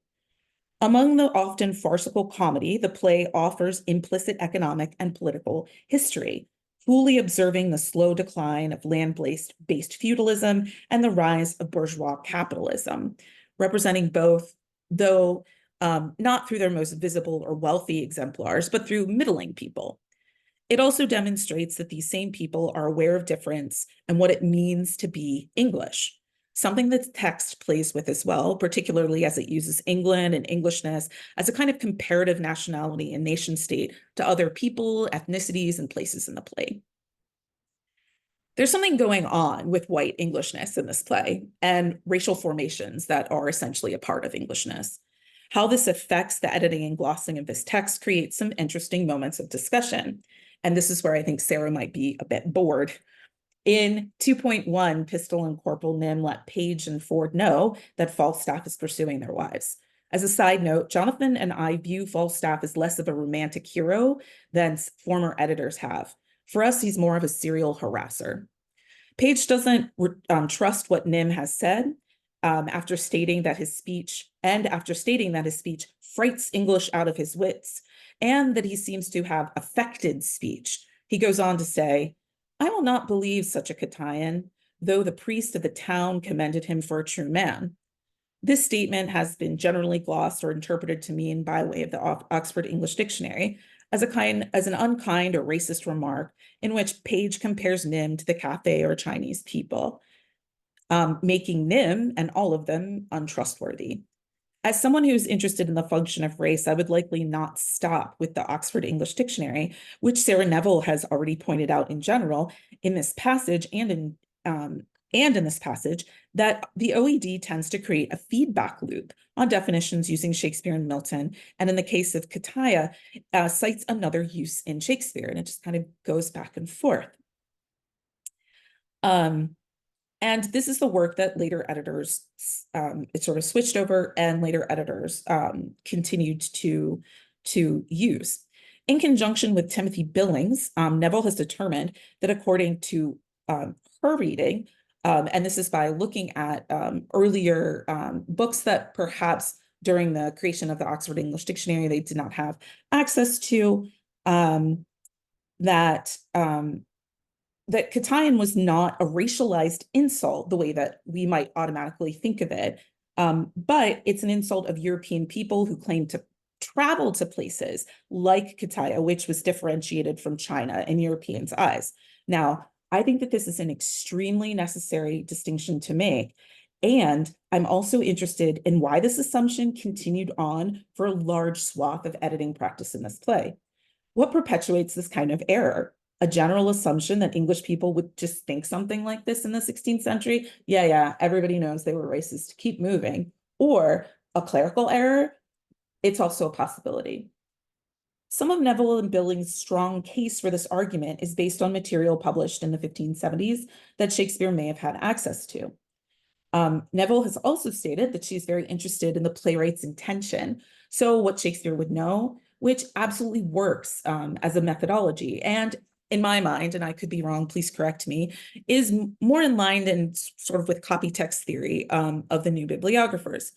Among the often farcical comedy, the play offers implicit economic and political history, fully observing the slow decline of land-based feudalism and the rise of bourgeois capitalism, representing both, though not through their most visible or wealthy exemplars, but through middling people. It also demonstrates that these same people are aware of difference and what it means to be English, something that the text plays with as well, particularly as it uses England and Englishness as a kind of comparative nationality and nation state to other people, ethnicities, and places in the play. There's something going on with white Englishness in this play and racial formations that are essentially a part of Englishness. How this affects the editing and glossing of this text creates some interesting moments of discussion. And this is where I think Sarah might be a bit bored. In 2.1, Pistol and Corporal Nim let Page and Ford know that Falstaff is pursuing their wives. As a side note, Jonathan and I view Falstaff as less of a romantic hero than former editors have. For us, he's more of a serial harasser. Page doesn't trust what Nim has said after stating that his speech frights English out of his wits, and that he seems to have affected speech. He goes on to say, "I will not believe such a Katayan, though the priest of the town commended him for a true man." This statement has been generally glossed or interpreted to mean, by way of the Oxford English Dictionary, as an unkind or racist remark in which Page compares Nim to the Cathay or Chinese people, making Nim and all of them untrustworthy. As someone who's interested in the function of race, I would likely not stop with the Oxford English Dictionary, which Sarah Neville has already pointed out in general in this passage and in this passage, that the OED tends to create a feedback loop on definitions using Shakespeare and Milton, and in the case of Kataya, cites another use in Shakespeare, and it just kind of goes back and forth. And this is the work that later editors, it sort of switched over, and later editors continued to use. In conjunction with Timothy Billings, Neville has determined that according to her reading, and this is by looking at earlier books that perhaps during the creation of the Oxford English Dictionary they did not have access to, that Katayan was not a racialized insult the way that we might automatically think of it, but it's an insult of European people who claim to travel to places like Kataya, which was differentiated from China in Europeans' eyes. Now, I think that this is an extremely necessary distinction to make. And I'm also interested in why this assumption continued on for a large swath of editing practice in this play. What perpetuates this kind of error? A general assumption that English people would just think something like this in the 16th century? Yeah, everybody knows they were racist. Keep moving. Or a clerical error? It's also a possibility. Some of Neville and Billings' strong case for this argument is based on material published in the 1570s that Shakespeare may have had access to. Neville has also stated that she's very interested in the playwright's intention, so what Shakespeare would know, which absolutely works as a methodology, and in my mind, and I could be wrong, please correct me, is more in line than sort of with copy text theory of the new bibliographers.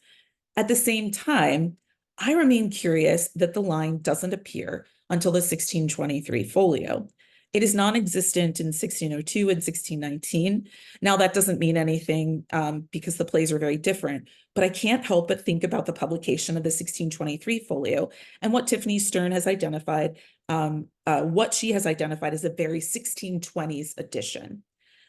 At the same time, I remain curious that the line doesn't appear until the 1623 folio. It is non-existent in 1602 and 1619. Now, that doesn't mean anything because the plays are very different, but I can't help but think about the publication of the 1623 folio and what Tiffany Stern has identified, what she has identified as a very 1620s edition.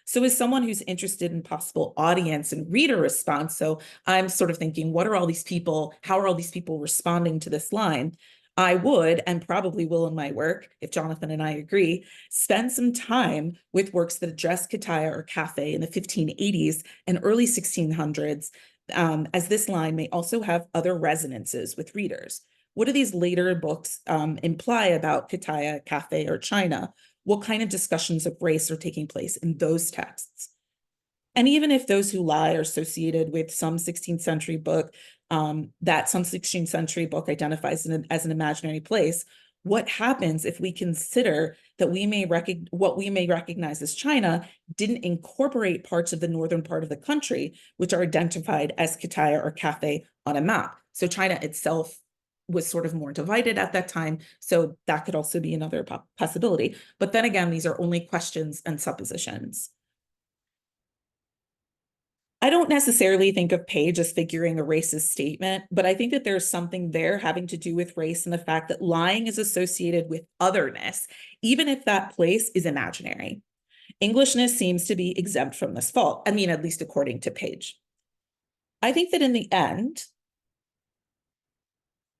So as someone who's interested in possible audience and reader response, so I'm sort of thinking, what are all these people, how are all these people responding to this line? I would, and probably will in my work, if Jonathan and I agree, spend some time with works that address Kataya or Cathay in the 1580s and early 1600s, as this line may also have other resonances with readers. What do these later books imply about Kataya, Cathay, or China? What kind of discussions of race are taking place in those texts? And even if those who lie are associated with some 16th century book, that some 16th century book identifies as an imaginary place, what happens if we consider that what we may recognize as China didn't incorporate parts of the northern part of the country, which are identified as Kataya or Cathay on a map? So China itself was sort of more divided at that time, so that could also be another possibility. But then again, these are only questions and suppositions. I don't necessarily think of Page as figuring a racist statement, but I think that there's something there having to do with race and the fact that lying is associated with otherness, even if that place is imaginary. Englishness seems to be exempt from this fault. I mean, at least according to Page. I think that in the end,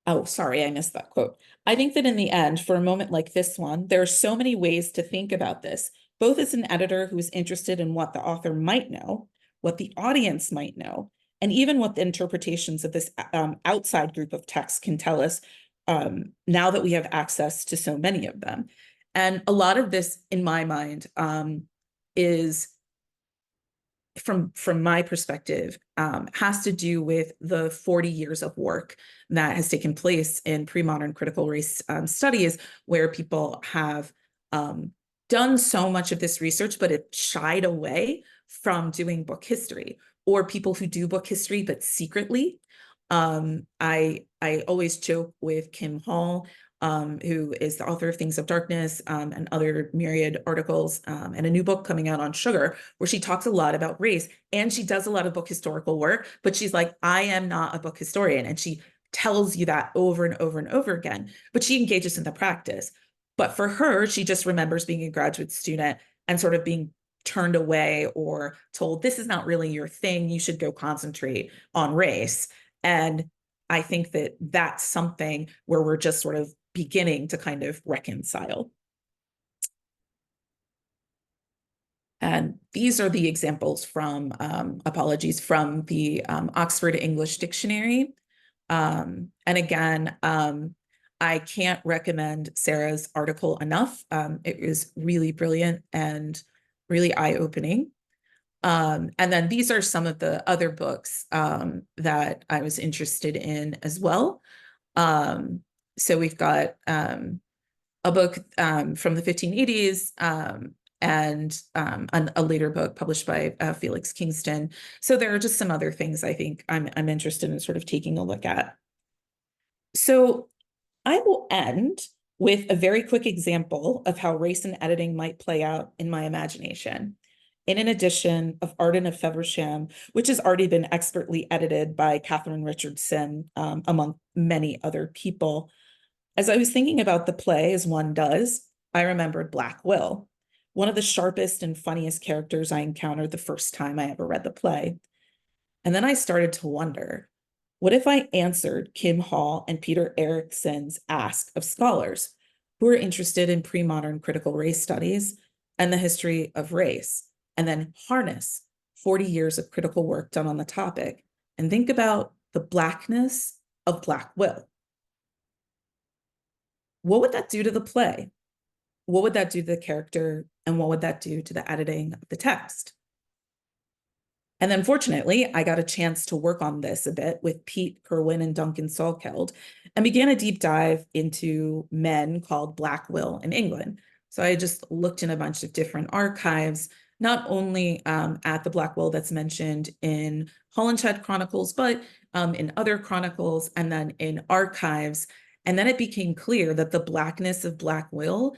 oh, sorry, I missed that quote. I think that in the end, for a moment like this one, there are so many ways to think about this. both as an editor who is interested in what the author might know, what the audience might know, and even what the interpretations of this outside group of texts can tell us now that we have access to so many of them. And a lot of this, in my mind, is, from my perspective, has to do with the 40 years of work that has taken place in pre-modern critical race studies, where people have done so much of this research, but it shied away from doing book history, or people who do book history, but secretly. I always joke with Kim Hall, who is the author of Things of Darkness and other myriad articles, and a new book coming out on sugar, where she talks a lot about race, and she does a lot of book historical work, but she's like, I am not a book historian. And she tells you that over and over and over again, but she engages in the practice. But for her, she just remembers being a graduate student and sort of being turned away or told, this is not really your thing, you should go concentrate on race. And I think that that's something where we're just sort of beginning to kind of reconcile. And these are the examples from, apologies, from the Oxford English Dictionary. And again, I can't recommend Sarah's article enough. It was really brilliant and really eye-opening. And then these are some of the other books that I was interested in as well. So we've got a book from the 1580s and a later book published by Felix Kingston. So there are just some other things I think I'm interested in sort of taking a look at. So I will end with a very quick example of how race and editing might play out in my imagination, in an edition of Arden of Feversham, which has already been expertly edited by Catherine Richardson, among many other people. As I was thinking about the play, as one does, I remembered Black Will, one of the sharpest and funniest characters I encountered the first time I ever read the play. And then I started to wonder, what if I answered Kim Hall and Peter Erickson's ask of scholars who are interested in pre-modern critical race studies and the history of race, and then harness 40 years of critical work done on the topic and think about the Blackness of Black Will? What would that do to the play? What would that do to the character? And what would that do to the editing of the text? And then fortunately, I got a chance to work on this a bit with Pete Kerwin and Duncan Salkeld and began a deep dive into men called Black Will in England. So I just looked in a bunch of different archives, not only at the Black Will that's mentioned in Holinshed Chronicles, but in other chronicles and then in archives. And then it became clear that the Blackness of Black Will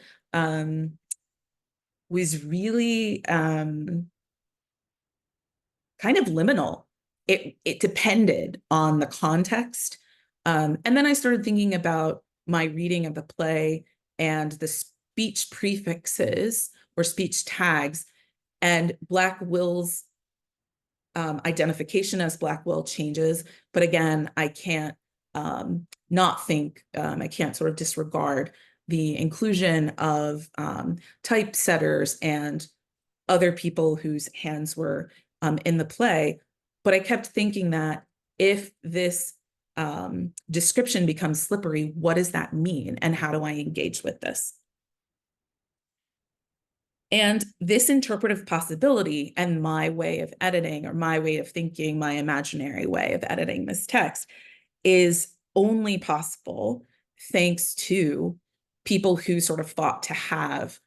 was really kind of liminal. It depended on the context. And then I started thinking about my reading of the play and the speech prefixes or speech tags, and Black Will's identification as Black Will changes. But again, I can't not think, I can't sort of disregard the inclusion of typesetters and other people whose hands were in the play. But I kept thinking that if this description becomes slippery, what does that mean? And how do I engage with this? And this interpretive possibility and my way of editing, or my way of thinking, my imaginary way of editing this text, is only possible thanks to people who sort of thought to have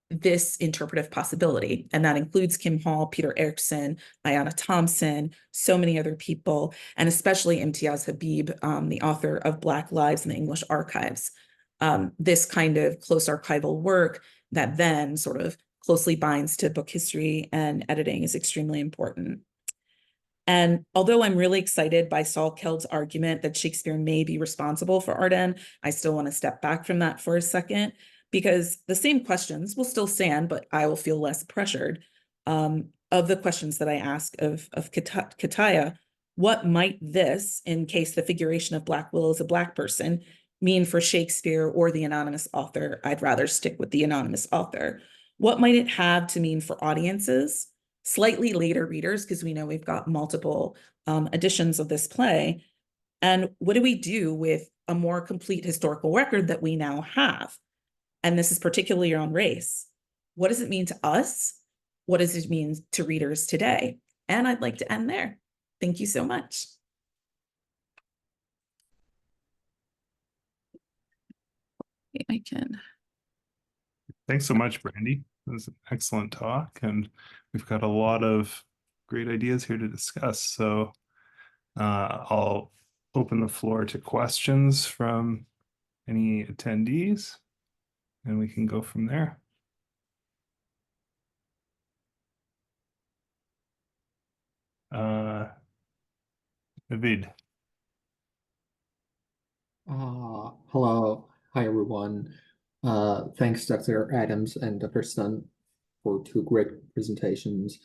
this interpretive possibility. And that includes Kim Hall, Peter Erickson, Ayanna Thompson, so many other people, and especially Imtiaz Habib, the author of Black Lives in the English Archives. This kind of close archival work that then sort of closely binds to book history and editing is extremely important. And although I'm really excited by Salkeld's argument that Shakespeare may be responsible for Arden, I still want to step back from that for a second, because the same questions will still stand, but I will feel less pressured. Of the questions that I ask of Kataya, what might this, in case the figuration of Black Will is a Black person, mean for Shakespeare or the anonymous author? I'd rather stick with the anonymous author. What might it have to mean for audiences, slightly later readers, because we know we've got multiple editions of this play? And what do we do with a more complete historical record that we now have? And this is particularly on race. What does it mean to us? What does it mean to readers today? And I'd like to end there. Thank you so much. I can. Thanks so much, Brandi. It was an excellent talk, and we've got a lot of great ideas here to discuss. So I'll open the floor to questions from any attendees, and we can go from there. Navid. Hello. Hi, everyone. Thanks, Dr. Adams and Dr. Sen, for two great presentations.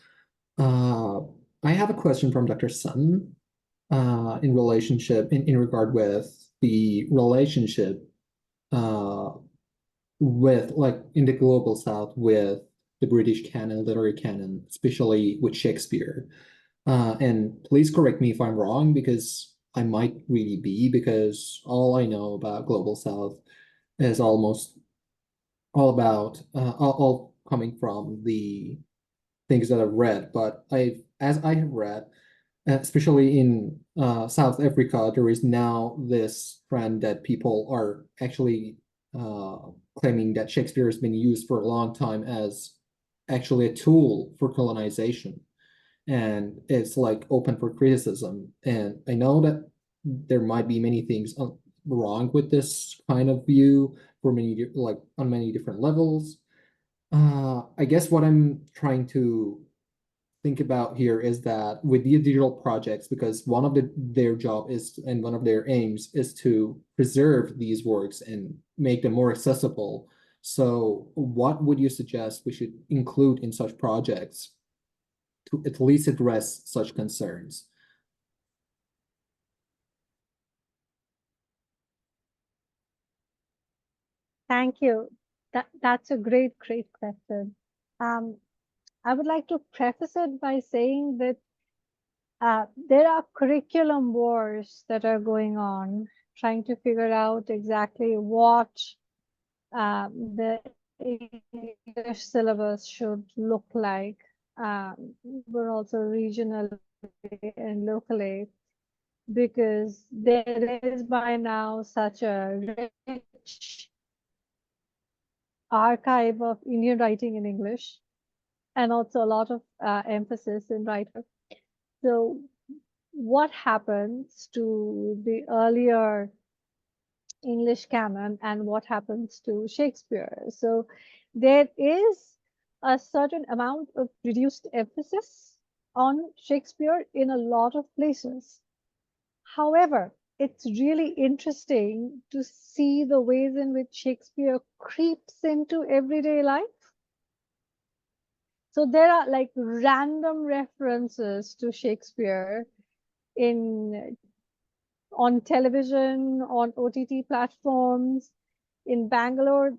I have a question from Dr. Sen in regard with the relationship with, like, in the global South with the British canon, literary canon, especially with Shakespeare. And please correct me if I'm wrong, because I might really be, because all I know about global South is almost all about all coming from the things that I've read. But as I have read, especially in South Africa, there is now this trend that people are actually claiming that Shakespeare has been used for a long time as actually a tool for colonization. And it's like open for criticism. And I know that there might be many things wrong with this kind of view for many, like on many different levels. I guess what I'm trying to think about here is that with the digital projects, because one of their job is, and one of their aims is to preserve these works and make them more accessible. So what would you suggest we should include in such projects to at least address such concerns? Thank you. That's a great question. I would like to preface it by saying that there are curriculum wars that are going on, trying to figure out exactly what the English syllabus should look like. But also regionally and locally, because there is by now such a rich archive of Indian writing in English, and also a lot of emphasis in writer. So what happens to the earlier English canon and what happens to Shakespeare? So there is a certain amount of reduced emphasis on Shakespeare in a lot of places. However, it's really interesting to see the ways in which Shakespeare creeps into everyday life. So there are like random references to Shakespeare on television, on OTT platforms. In Bangalore,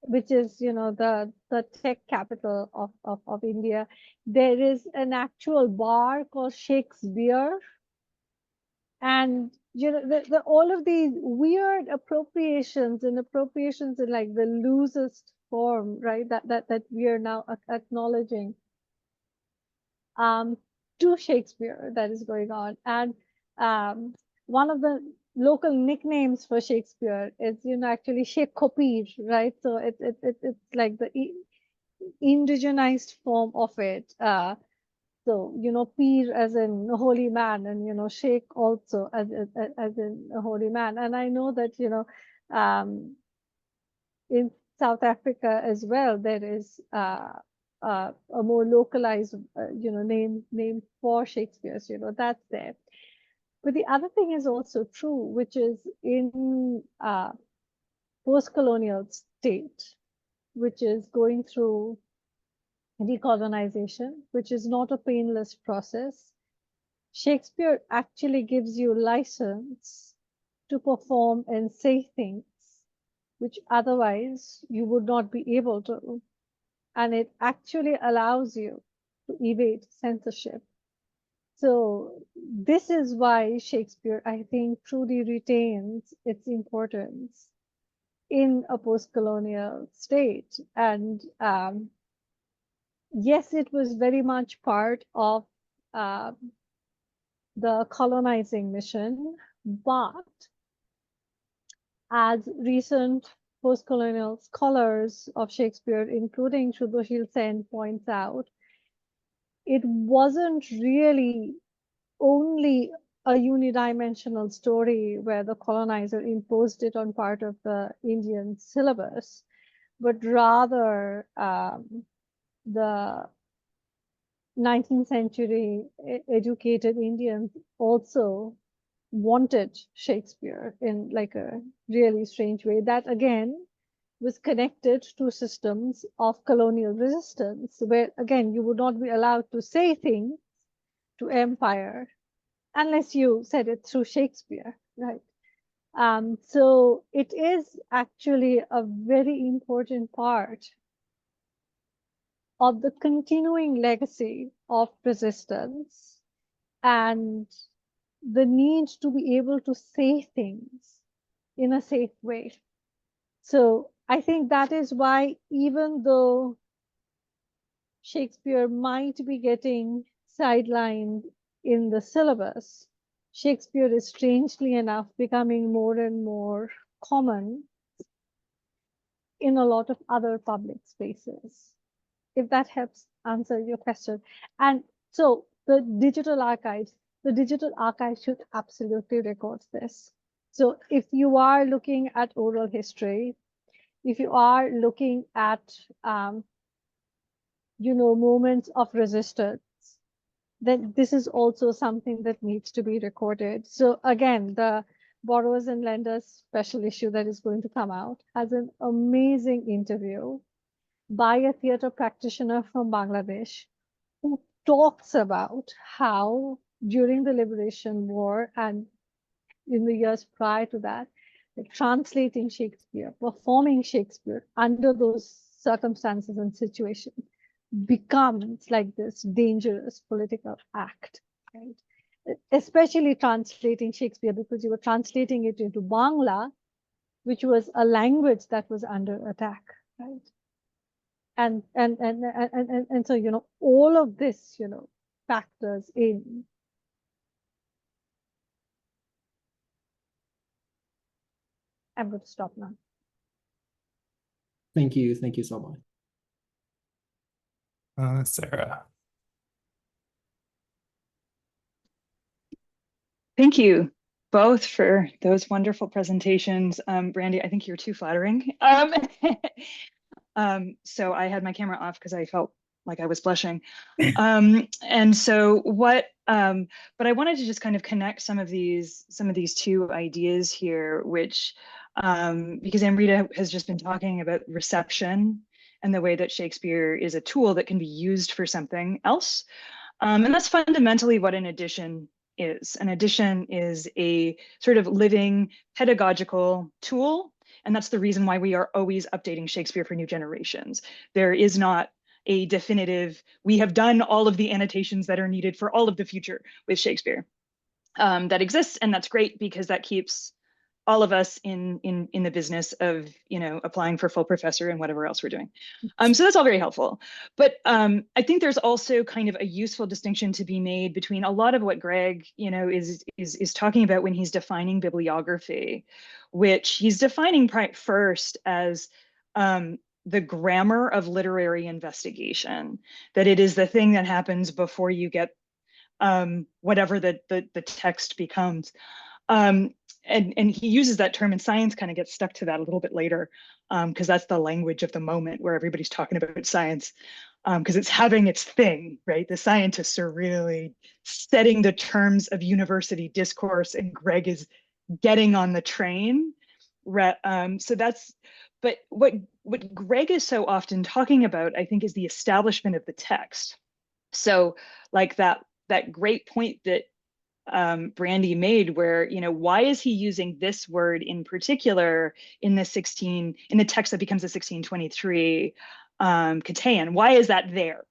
which is, the tech capital of India, there is an actual bar called Shakespeare. And all of these weird appropriations in like the loosest form, right? That we are now acknowledging to Shakespeare that is going on. And one of the local nicknames for Shakespeare is, actually Shakespeare, right? So it's like the indigenized form of it. So, Peer as in a holy man, and, Sheikh also as in a holy man. And I know that, in South Africa as well, there is a more localized, name for Shakespeare, that's there. But the other thing is also true, which is in post-colonial state, which is going through decolonization, which is not a painless process. Shakespeare actually gives you license to perform and say things which otherwise you would not be able to. And it actually allows you to evade censorship. So this is why Shakespeare, I think, truly retains its importance in a post-colonial state. And yes, it was very much part of the colonizing mission, but as recent post-colonial scholars of Shakespeare, including Shubhashil Sen, points out, it wasn't really only a unidimensional story where the colonizer imposed it on part of the Indian syllabus, but rather the 19th century educated Indians also wanted Shakespeare in like a really strange way that again was connected to systems of colonial resistance, where again you would not be allowed to say things to empire unless you said it through Shakespeare, right? So it is actually a very important part of the continuing legacy of resistance and the need to be able to say things in a safe way. So I think that is why, even though Shakespeare might be getting sidelined in the syllabus, Shakespeare is strangely enough becoming more and more common in a lot of other public spaces, if that helps answer your question. And so the digital archives should absolutely record this. So if you are looking at oral history, if you are looking at moments of resistance, then this is also something that needs to be recorded. So again, the Borrowers and Lenders special issue that is going to come out has an amazing interview by a theater practitioner from Bangladesh who talks about how during the Liberation War and in the years prior to that, translating Shakespeare, performing Shakespeare under those circumstances and situations becomes like this dangerous political act, right? Especially translating Shakespeare, because you were translating it into Bangla, which was a language that was under attack, right? And so all of this factors in. I'm going to stop now. Thank you so much. Sarah. Thank you both for those wonderful presentations. Brandi, I think you're too flattering. So I had my camera off because I felt like I was blushing. And so but I wanted to just kind of connect some of these two ideas here, which because Amrita has just been talking about reception and the way that Shakespeare is a tool that can be used for something else. And that's fundamentally what an edition is. An edition is a sort of living pedagogical tool. And that's the reason why we are always updating Shakespeare for new generations. There is not a definitive, we have done all of the annotations that are needed for all of the future with Shakespeare. That exists, and that's great because that keeps all of us in the business of applying for full professor and whatever else we're doing. So that's all very helpful. But I think there's also kind of a useful distinction to be made between a lot of what Greg is talking about when he's defining bibliography, which he's defining first as the grammar of literary investigation, that it is the thing that happens before you get whatever the text becomes. And he uses that term, and science kind of gets stuck to that a little bit later, because that's the language of the moment where everybody's talking about science, because it's having its thing, right? The scientists are really setting the terms of university discourse, and Greg is getting on the train. So that's, but what Greg is so often talking about, I think, is the establishment of the text. So like that great point that Brandi made, where, you know, why is he using this word in particular in the text that becomes the 1623 Kateyan? Why is that there?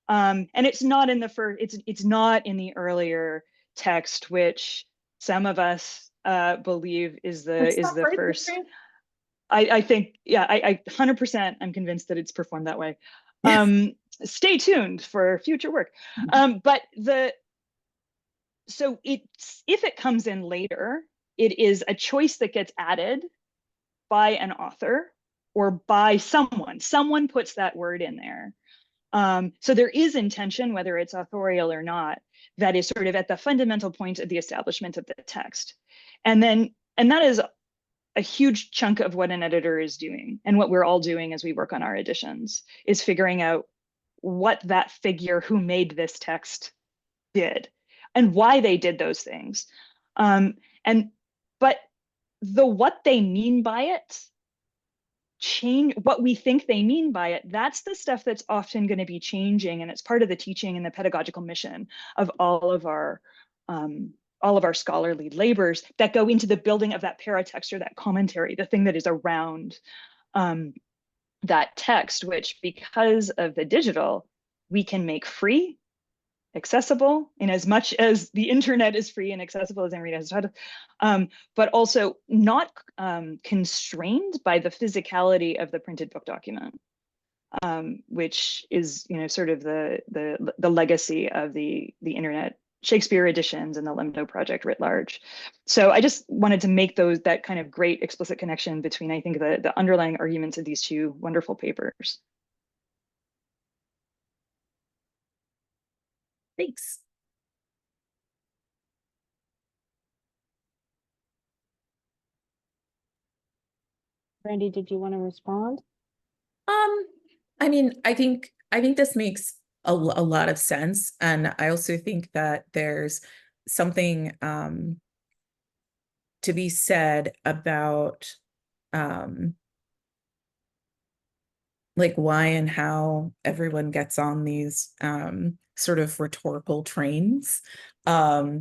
And it's not in the it's not in the earlier text, which some of us believe is the first. I think, yeah, I 100% I'm convinced that it's performed that way. Stay tuned for future work. But so if it comes in later, it is a choice that gets added by an author or by someone. Someone puts that word in there. So there is intention, whether it's authorial or not, that is sort of at the fundamental point of the establishment of the text. And that is a huge chunk of what an editor is doing, and what we're all doing as we work on our editions, is figuring out what that figure who made this text did and why they did those things. But what they mean by it, change what we think they mean by it, that's the stuff that's often going to be changing, and it's part of the teaching and the pedagogical mission of all of our scholarly labors that go into the building of that paratext, or that commentary, the thing that is around that text, which, because of the digital, we can make free, accessible, in as much as the internet is free and accessible, as Amrita has taught, but also not constrained by the physicality of the printed book document, which is, you know, sort of the legacy of the internet Shakespeare editions and the LEMDO project writ large. So I just wanted to make that kind of great explicit connection between, I think, the underlying arguments of these two wonderful papers. Thanks. Brandi, did you want to respond? I mean, I think this makes a lot of sense. And I also think that there's something to be said about like why and how everyone gets on these sort of rhetorical trains. Why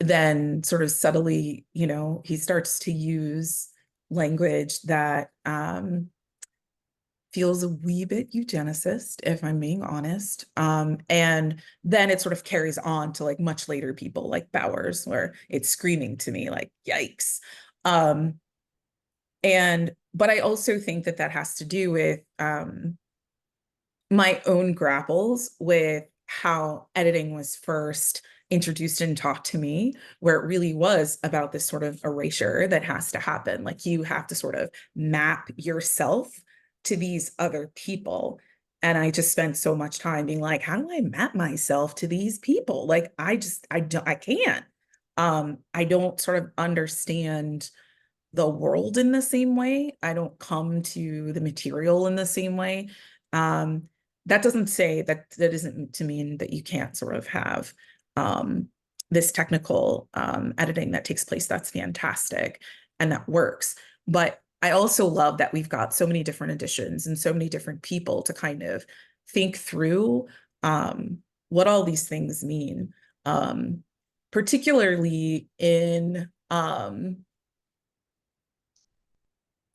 then sort of subtly, you know, he starts to use language that feels a wee bit eugenicist, if I'm being honest. And then it sort of carries on to like much later people like Bowers, where it's screaming to me like, yikes. But I also think that has to do with my own grapples with how editing was first introduced and taught to me, where it really was about this sort of erasure that has to happen. Like you have to sort of map yourself to these other people. And I just spent so much time being like, how do I map myself to these people? Like, I can't. I don't sort of understand the world in the same way. I don't come to the material in the same way. That doesn't say that isn't to mean that you can't sort of have this technical editing that takes place. That's fantastic and that works. But I also love that we've got so many different editions and so many different people to kind of think through what all these things mean, particularly in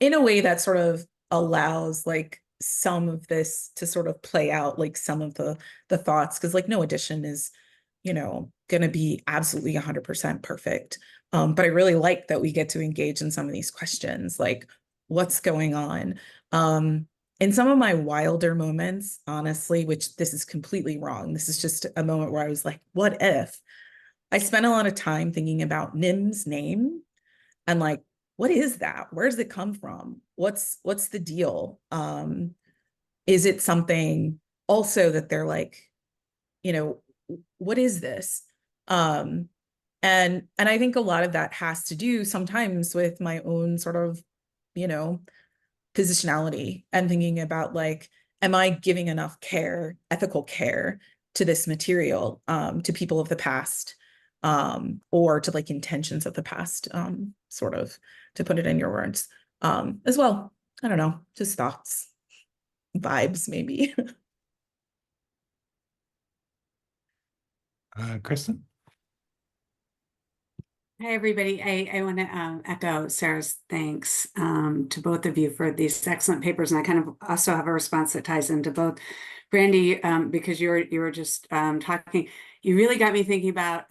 a way that sort of allows like some of this to sort of play out, like some of the thoughts, because like no edition is, you know, going to be absolutely 100% perfect. But I really like that we get to engage in some of these questions, like what's going on. In some of my wilder moments, honestly, which this is completely wrong. This is just a moment where I was like, what if? I spent a lot of time thinking about Nim's name and like, what is that? Where does it come from? What's the deal? Is it something also that they're like, you know, what is this? And I think a lot of that has to do sometimes with my own sort of, you know, positionality and thinking about like, am I giving enough care, ethical care to this material, to people of the past, or to like intentions of the past, sort of, to put it in your words, as well. I don't know, just thoughts, vibes, maybe. Kristen? Hi, everybody. I want to echo Sarah's thanks to both of you for these excellent papers. And I kind of also have a response that ties into both. Brandi, because you were just talking, you really got me thinking about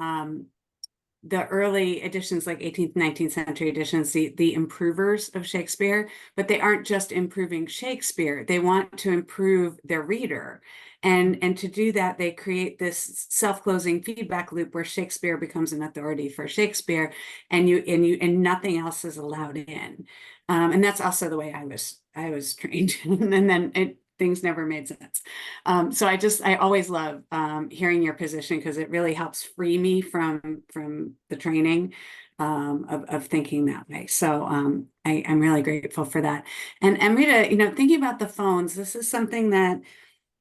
the early editions, like 18th, 19th century editions, the improvers of Shakespeare, but they aren't just improving Shakespeare. They want to improve their reader. And to do that, they create this self-closing feedback loop where Shakespeare becomes an authority for Shakespeare, and nothing else is allowed in. And that's also the way I was trained. And then things never made sense. So I always love hearing your position, because it really helps free me from the training of thinking that way. So I'm really grateful for that. And Amrita, thinking about the phones, this is something that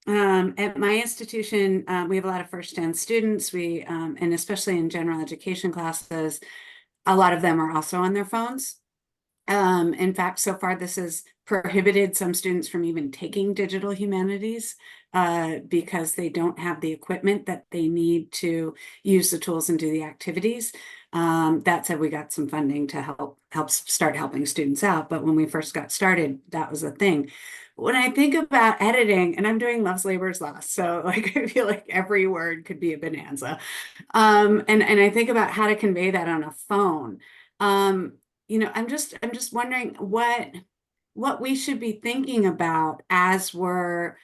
at my institution, we have a lot of first-gen students. And especially in general education classes, a lot of them are also on their phones. In fact, so far this has prohibited some students from even taking digital humanities because they don't have the equipment that they need to use the tools and do the activities. That said, we got some funding to help start helping students out. But when we first got started, that was a thing. When I think about editing, and I'm doing Love's Labor's Lost, so like I feel like every word could be a bonanza. And I think about how to convey that on a phone. I'm just wondering what we should be thinking about as we're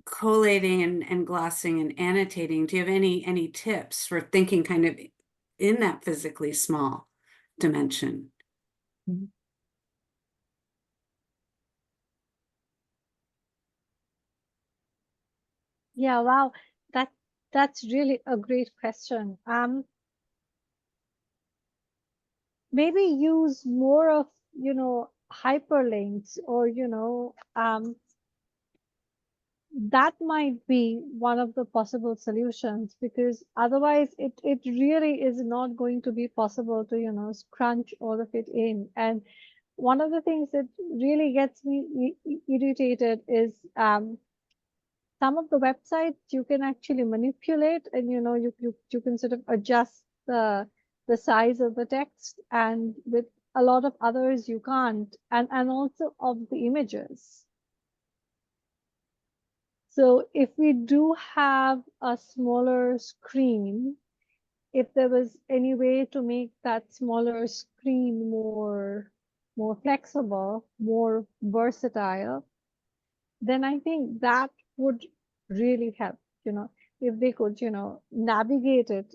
collating and glossing and annotating. Do you have any tips for thinking kind of in that physically small dimension? Yeah, wow, that's really a great question. Maybe use more of, hyperlinks, or, that might be one of the possible solutions, because otherwise it really is not going to be possible to, scrunch all of it in. And one of the things that really gets me irritated is some of the websites you can actually manipulate, and you can sort of adjust the size of the text, and with a lot of others you can't, and also of the images. So if we do have a smaller screen, if there was any way to make that smaller screen more flexible, more versatile, then I think that would really help, if they could, navigate it,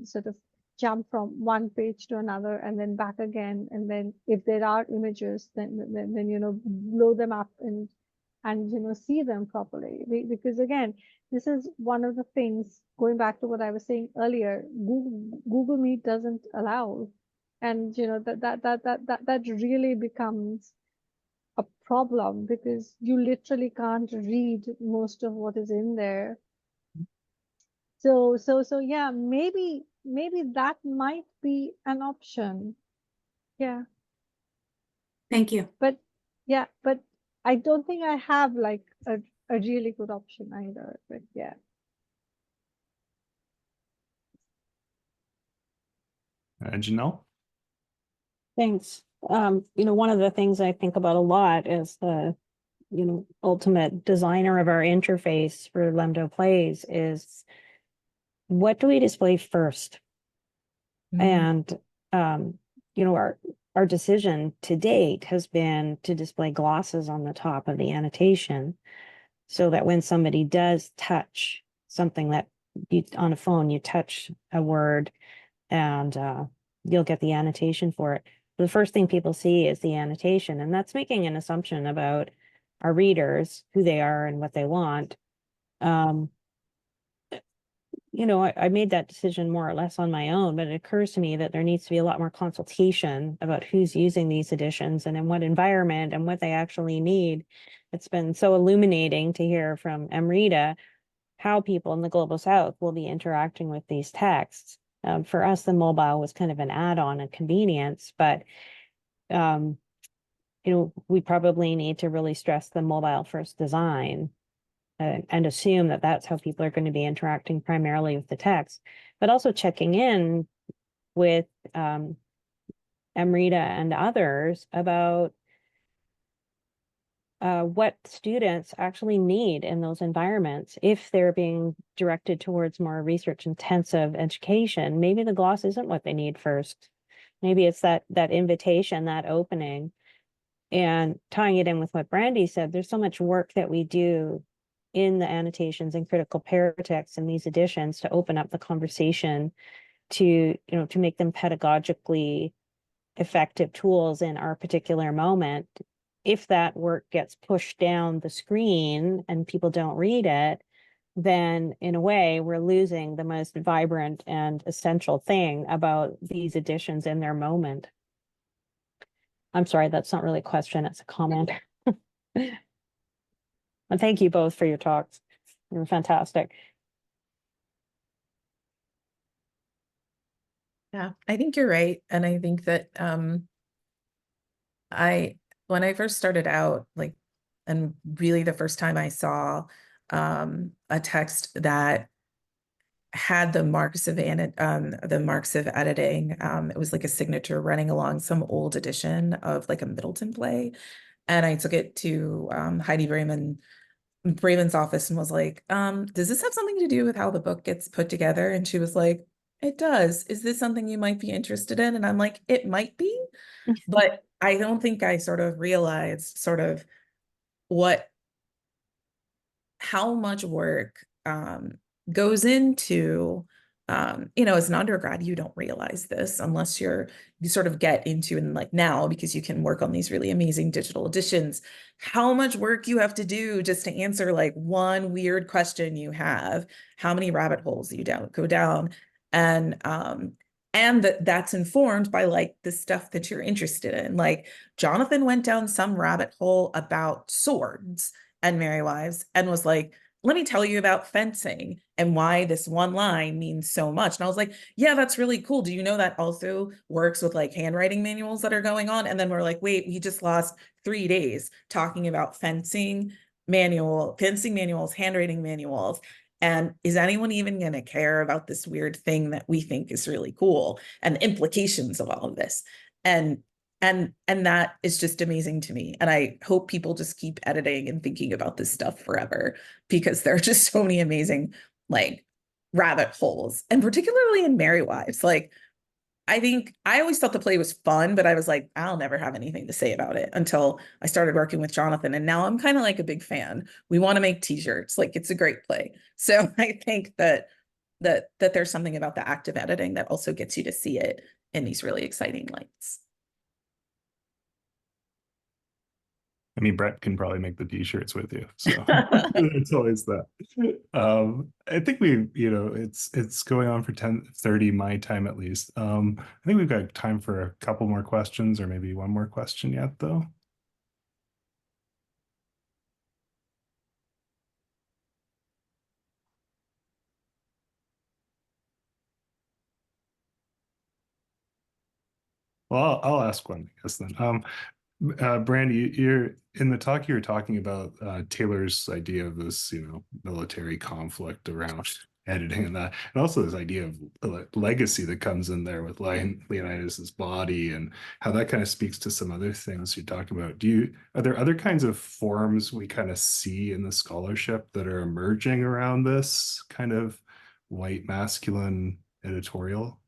sort of jump from one page to another and then back again. And then if there are images, then blow them up and see them properly. Because again, this is one of the things, going back to what I was saying earlier, Google Meet doesn't allow. And that really becomes a problem, because you literally can't read most of what is in there. So yeah, maybe that might be an option. Yeah. Thank you. But I don't think I have like a really good option either. But yeah. Janelle? Thanks. One of the things I think about a lot is the, ultimate designer of our interface for LEMDO plays is, what do we display first? And, our decision to date has been to display glosses on the top of the annotation, so that when somebody does touch something that on a phone, you touch a word and you'll get the annotation for it. The first thing people see is the annotation, and that's making an assumption about our readers, who they are and what they want. I made that decision more or less on my own, but it occurs to me that there needs to be a lot more consultation about who's using these editions and in what environment and what they actually need. It's been so illuminating to hear from Amrita how people in the Global South will be interacting with these texts. For us, the mobile was kind of an add-on and convenience, but we probably need to really stress the mobile first design and assume that that's how people are going to be interacting primarily with the text, but also checking in with Amrita and others about what students actually need in those environments. If they're being directed towards more research intensive education, maybe the gloss isn't what they need first. Maybe it's that invitation, that opening. And tying it in with what Brandi said, there's so much work that we do in the annotations and critical paratext in these editions to open up the conversation, to make them pedagogically effective tools in our particular moment. If that work gets pushed down the screen and people don't read it, then in a way we're losing the most vibrant and essential thing about these editions in their moment. I'm sorry, that's not really a question, it's a comment. And thank you both for your talks. They were fantastic. Yeah, I think you're right. And I think that when I first started out, like, and really the first time I saw a text that had the marks of editing, it was like a signature running along some old edition of like a Middleton play. And I took it to Heidi Braven's office and was like, does this have something to do with how the book gets put together? And she was like, it does. Is this something you might be interested in? And I'm like, it might be, but I don't think I sort of realized sort of how much work goes into, as an undergrad, you don't realize this unless you sort of get into, and like now, because you can work on these really amazing digital editions, how much work you have to do just to answer like one weird question you have, how many rabbit holes you go down. And that's informed by like the stuff that you're interested in. Like Jonathan went down some rabbit hole about swords and Merry Wives and was like, let me tell you about fencing and why this one line means so much. And I was like, yeah, that's really cool. Do you know that also works with like handwriting manuals that are going on? And then we're like, wait, we just lost 3 days talking about fencing manuals, handwriting manuals. And is anyone even going to care about this weird thing that we think is really cool and the implications of all of this? And that is just amazing to me. And I hope people just keep editing and thinking about this stuff forever, because there are just so many amazing like rabbit holes, and particularly in Merry Wives. Like, I always thought the play was fun, but I was like, I'll never have anything to say about it until I started working with Jonathan. And now I'm kind of like a big fan. We want to make t-shirts. Like, it's a great play. So I think that there's something about the act of editing that also gets you to see it in these really exciting lights. I mean, Brett can probably make the t-shirts with you, so it's always that. I think it's going on for 10:30 my time at least. I think we've got time for a couple more questions, or maybe one more question yet, though. Well, I'll ask one, I guess, then. Brandi, you're in the talk, you were talking about Taylor's idea of this, military conflict around editing and that, and also this idea of legacy that comes in there with Leonidas's body, and how that kind of speaks to some other things you talked about. Are there other kinds of forms we kind of see in the scholarship that are emerging around this kind of white masculine editorial?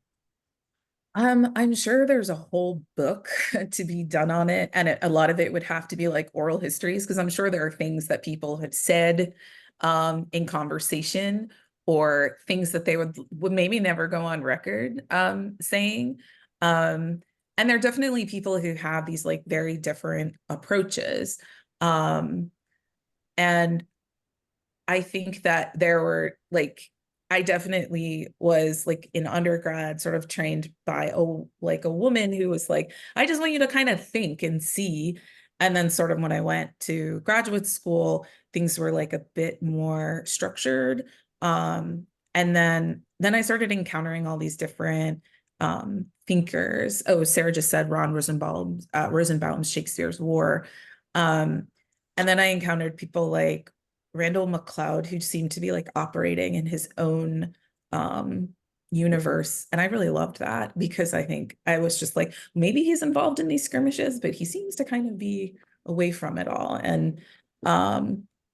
I'm sure there's a whole book to be done on it, and a lot of it would have to be like oral histories, because I'm sure there are things that people have said in conversation, or things that they would maybe never go on record saying. And there are definitely people who have these like very different approaches. And I think that there were like, I definitely was like in undergrad sort of trained by a woman who was like, I just want you to kind of think and see. And then sort of when I went to graduate school, things were like a bit more structured. And then I started encountering all these different thinkers. Oh, Sarah just said Ron Rosenbaum's Shakespeare's War. And then I encountered people like Randall McLeod, who seemed to be like operating in his own universe. And I really loved that because I think I was just like, maybe he's involved in these skirmishes, but he seems to kind of be away from it all. And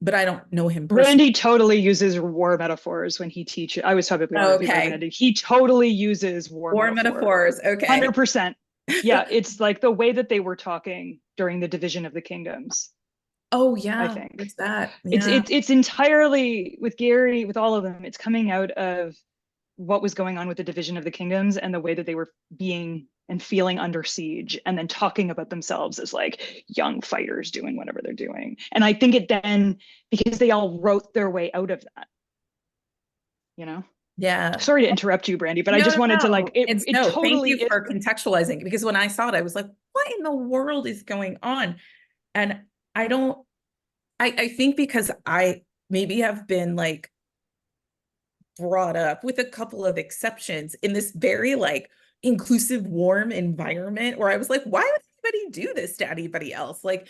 but I don't know him personally. Randy totally uses war metaphors when he teaches. I was typically on Randy. He totally uses war metaphors. Okay. 100%. Yeah, it's like the way that they were talking during the division of the kingdoms. Oh yeah, I think there's that. Yeah. It's entirely with Gary, with all of them. It's coming out of what was going on with the division of the kingdoms and the way that they were being and feeling under siege, and then talking about themselves as like young fighters doing whatever they're doing. And I think it then, because they all wrote their way out of that, you know? Yeah. Sorry to interrupt you, Brandi, but I just wanted to like, it totally thank you for contextualizing, because when I saw it, I was like, what in the world is going on? And I think because I maybe have been like brought up, with a couple of exceptions, in this very like inclusive, warm environment where I was like, why would anybody do this to anybody else? Like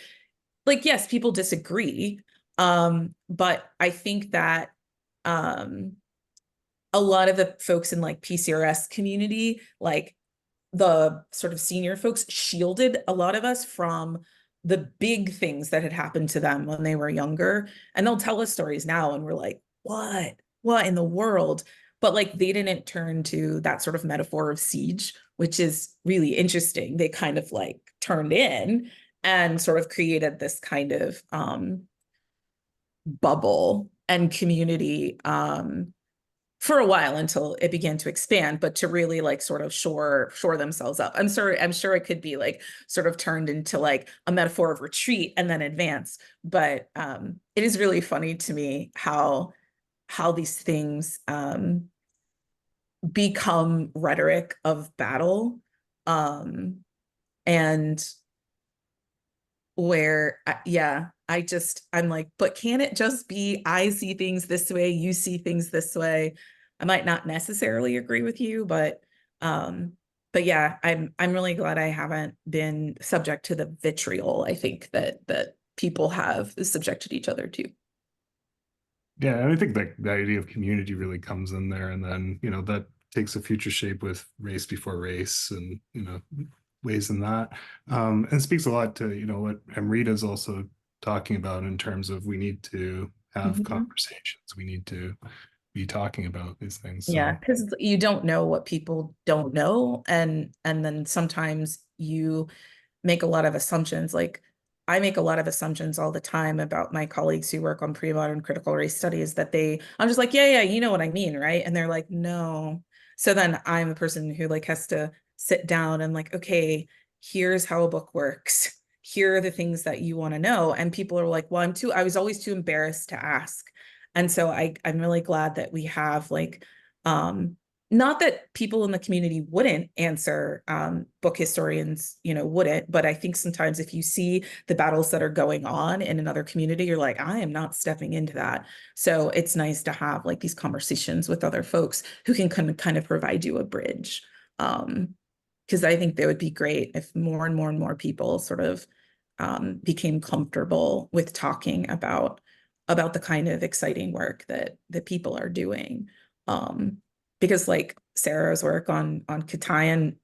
yes, people disagree. But I think that a lot of the folks in like PCRS community, like the sort of senior folks, shielded a lot of us from the big things that had happened to them when they were younger. And they'll tell us stories now and we're like, what in the world? But like they didn't turn to that sort of metaphor of siege, which is really interesting. They kind of like turned in and sort of created this kind of bubble and community for a while until it began to expand, but to really like sort of shore themselves up. I'm sure it could be like sort of turned into like a metaphor of retreat and then advance. But it is really funny to me how these things become rhetoric of battle, and where I'm like, but can it just be I see things this way, you see things this way? I might not necessarily agree with you, but yeah, I'm really glad I haven't been subject to the vitriol I think that people have subjected each other to. Yeah, and I think that the idea of community really comes in there, and then that takes a future shape with race before race, and ways in that, and speaks a lot to what Amrita is also talking about in terms of we need to have conversations, we need to be talking about these things. So. Yeah, because you don't know what people don't know, and then sometimes you make a lot of assumptions. Like I make a lot of assumptions all the time about my colleagues who work on pre-modern critical race studies, that I'm just like, yeah, you know what I mean, right? And they're like, no. So then I'm the person who like has to sit down and like, okay, here's how a book works. Here are the things that you want to know. And people are like, well, I was always too embarrassed to ask. And so I'm really glad that we have like, not that people in the community wouldn't answer, book historians, wouldn't, but I think sometimes if you see the battles that are going on in another community, you're like, I am not stepping into that. So it's nice to have like these conversations with other folks who can kind of provide you a bridge. Because I think that would be great if more and more and more people sort of became comfortable with talking about the kind of exciting work that people are doing. Because like Sarah's work on Katayan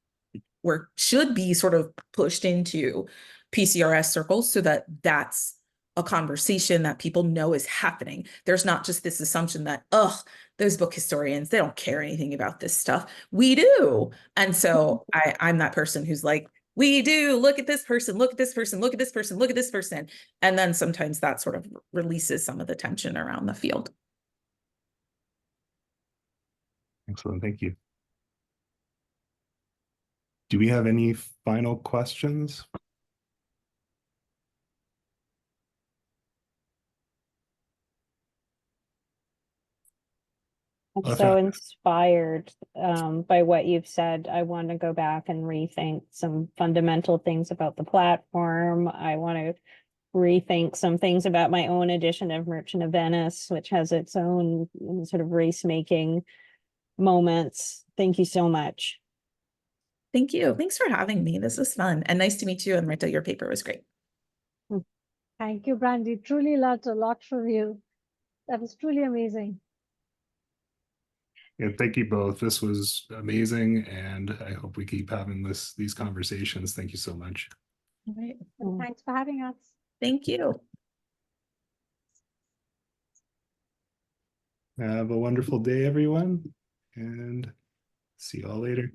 work should be sort of pushed into PCRS circles so that that's a conversation that people know is happening. There's not just this assumption that, those book historians, they don't care anything about this stuff. We do. And so I'm that person who's like, we do, look at this person, look at this person, look at this person, look at this person. And then sometimes that sort of releases some of the tension around the field. Excellent, thank you. Do we have any final questions? I'm so inspired by what you've said. I want to go back and rethink some fundamental things about the platform. I want to rethink some things about my own edition of Merchant of Venice, which has its own sort of race-making moments. Thank you so much. Thank you. Thanks for having me. This was fun. And nice to meet you, Amrita. Your paper was great. Thank you, Brandi. Truly learned a lot from you. That was truly amazing. And thank you both. This was amazing, and I hope we keep having these conversations. Thank you so much. All right. Mm. Thanks for having us. Thank you. Have a wonderful day, everyone, and see you all later.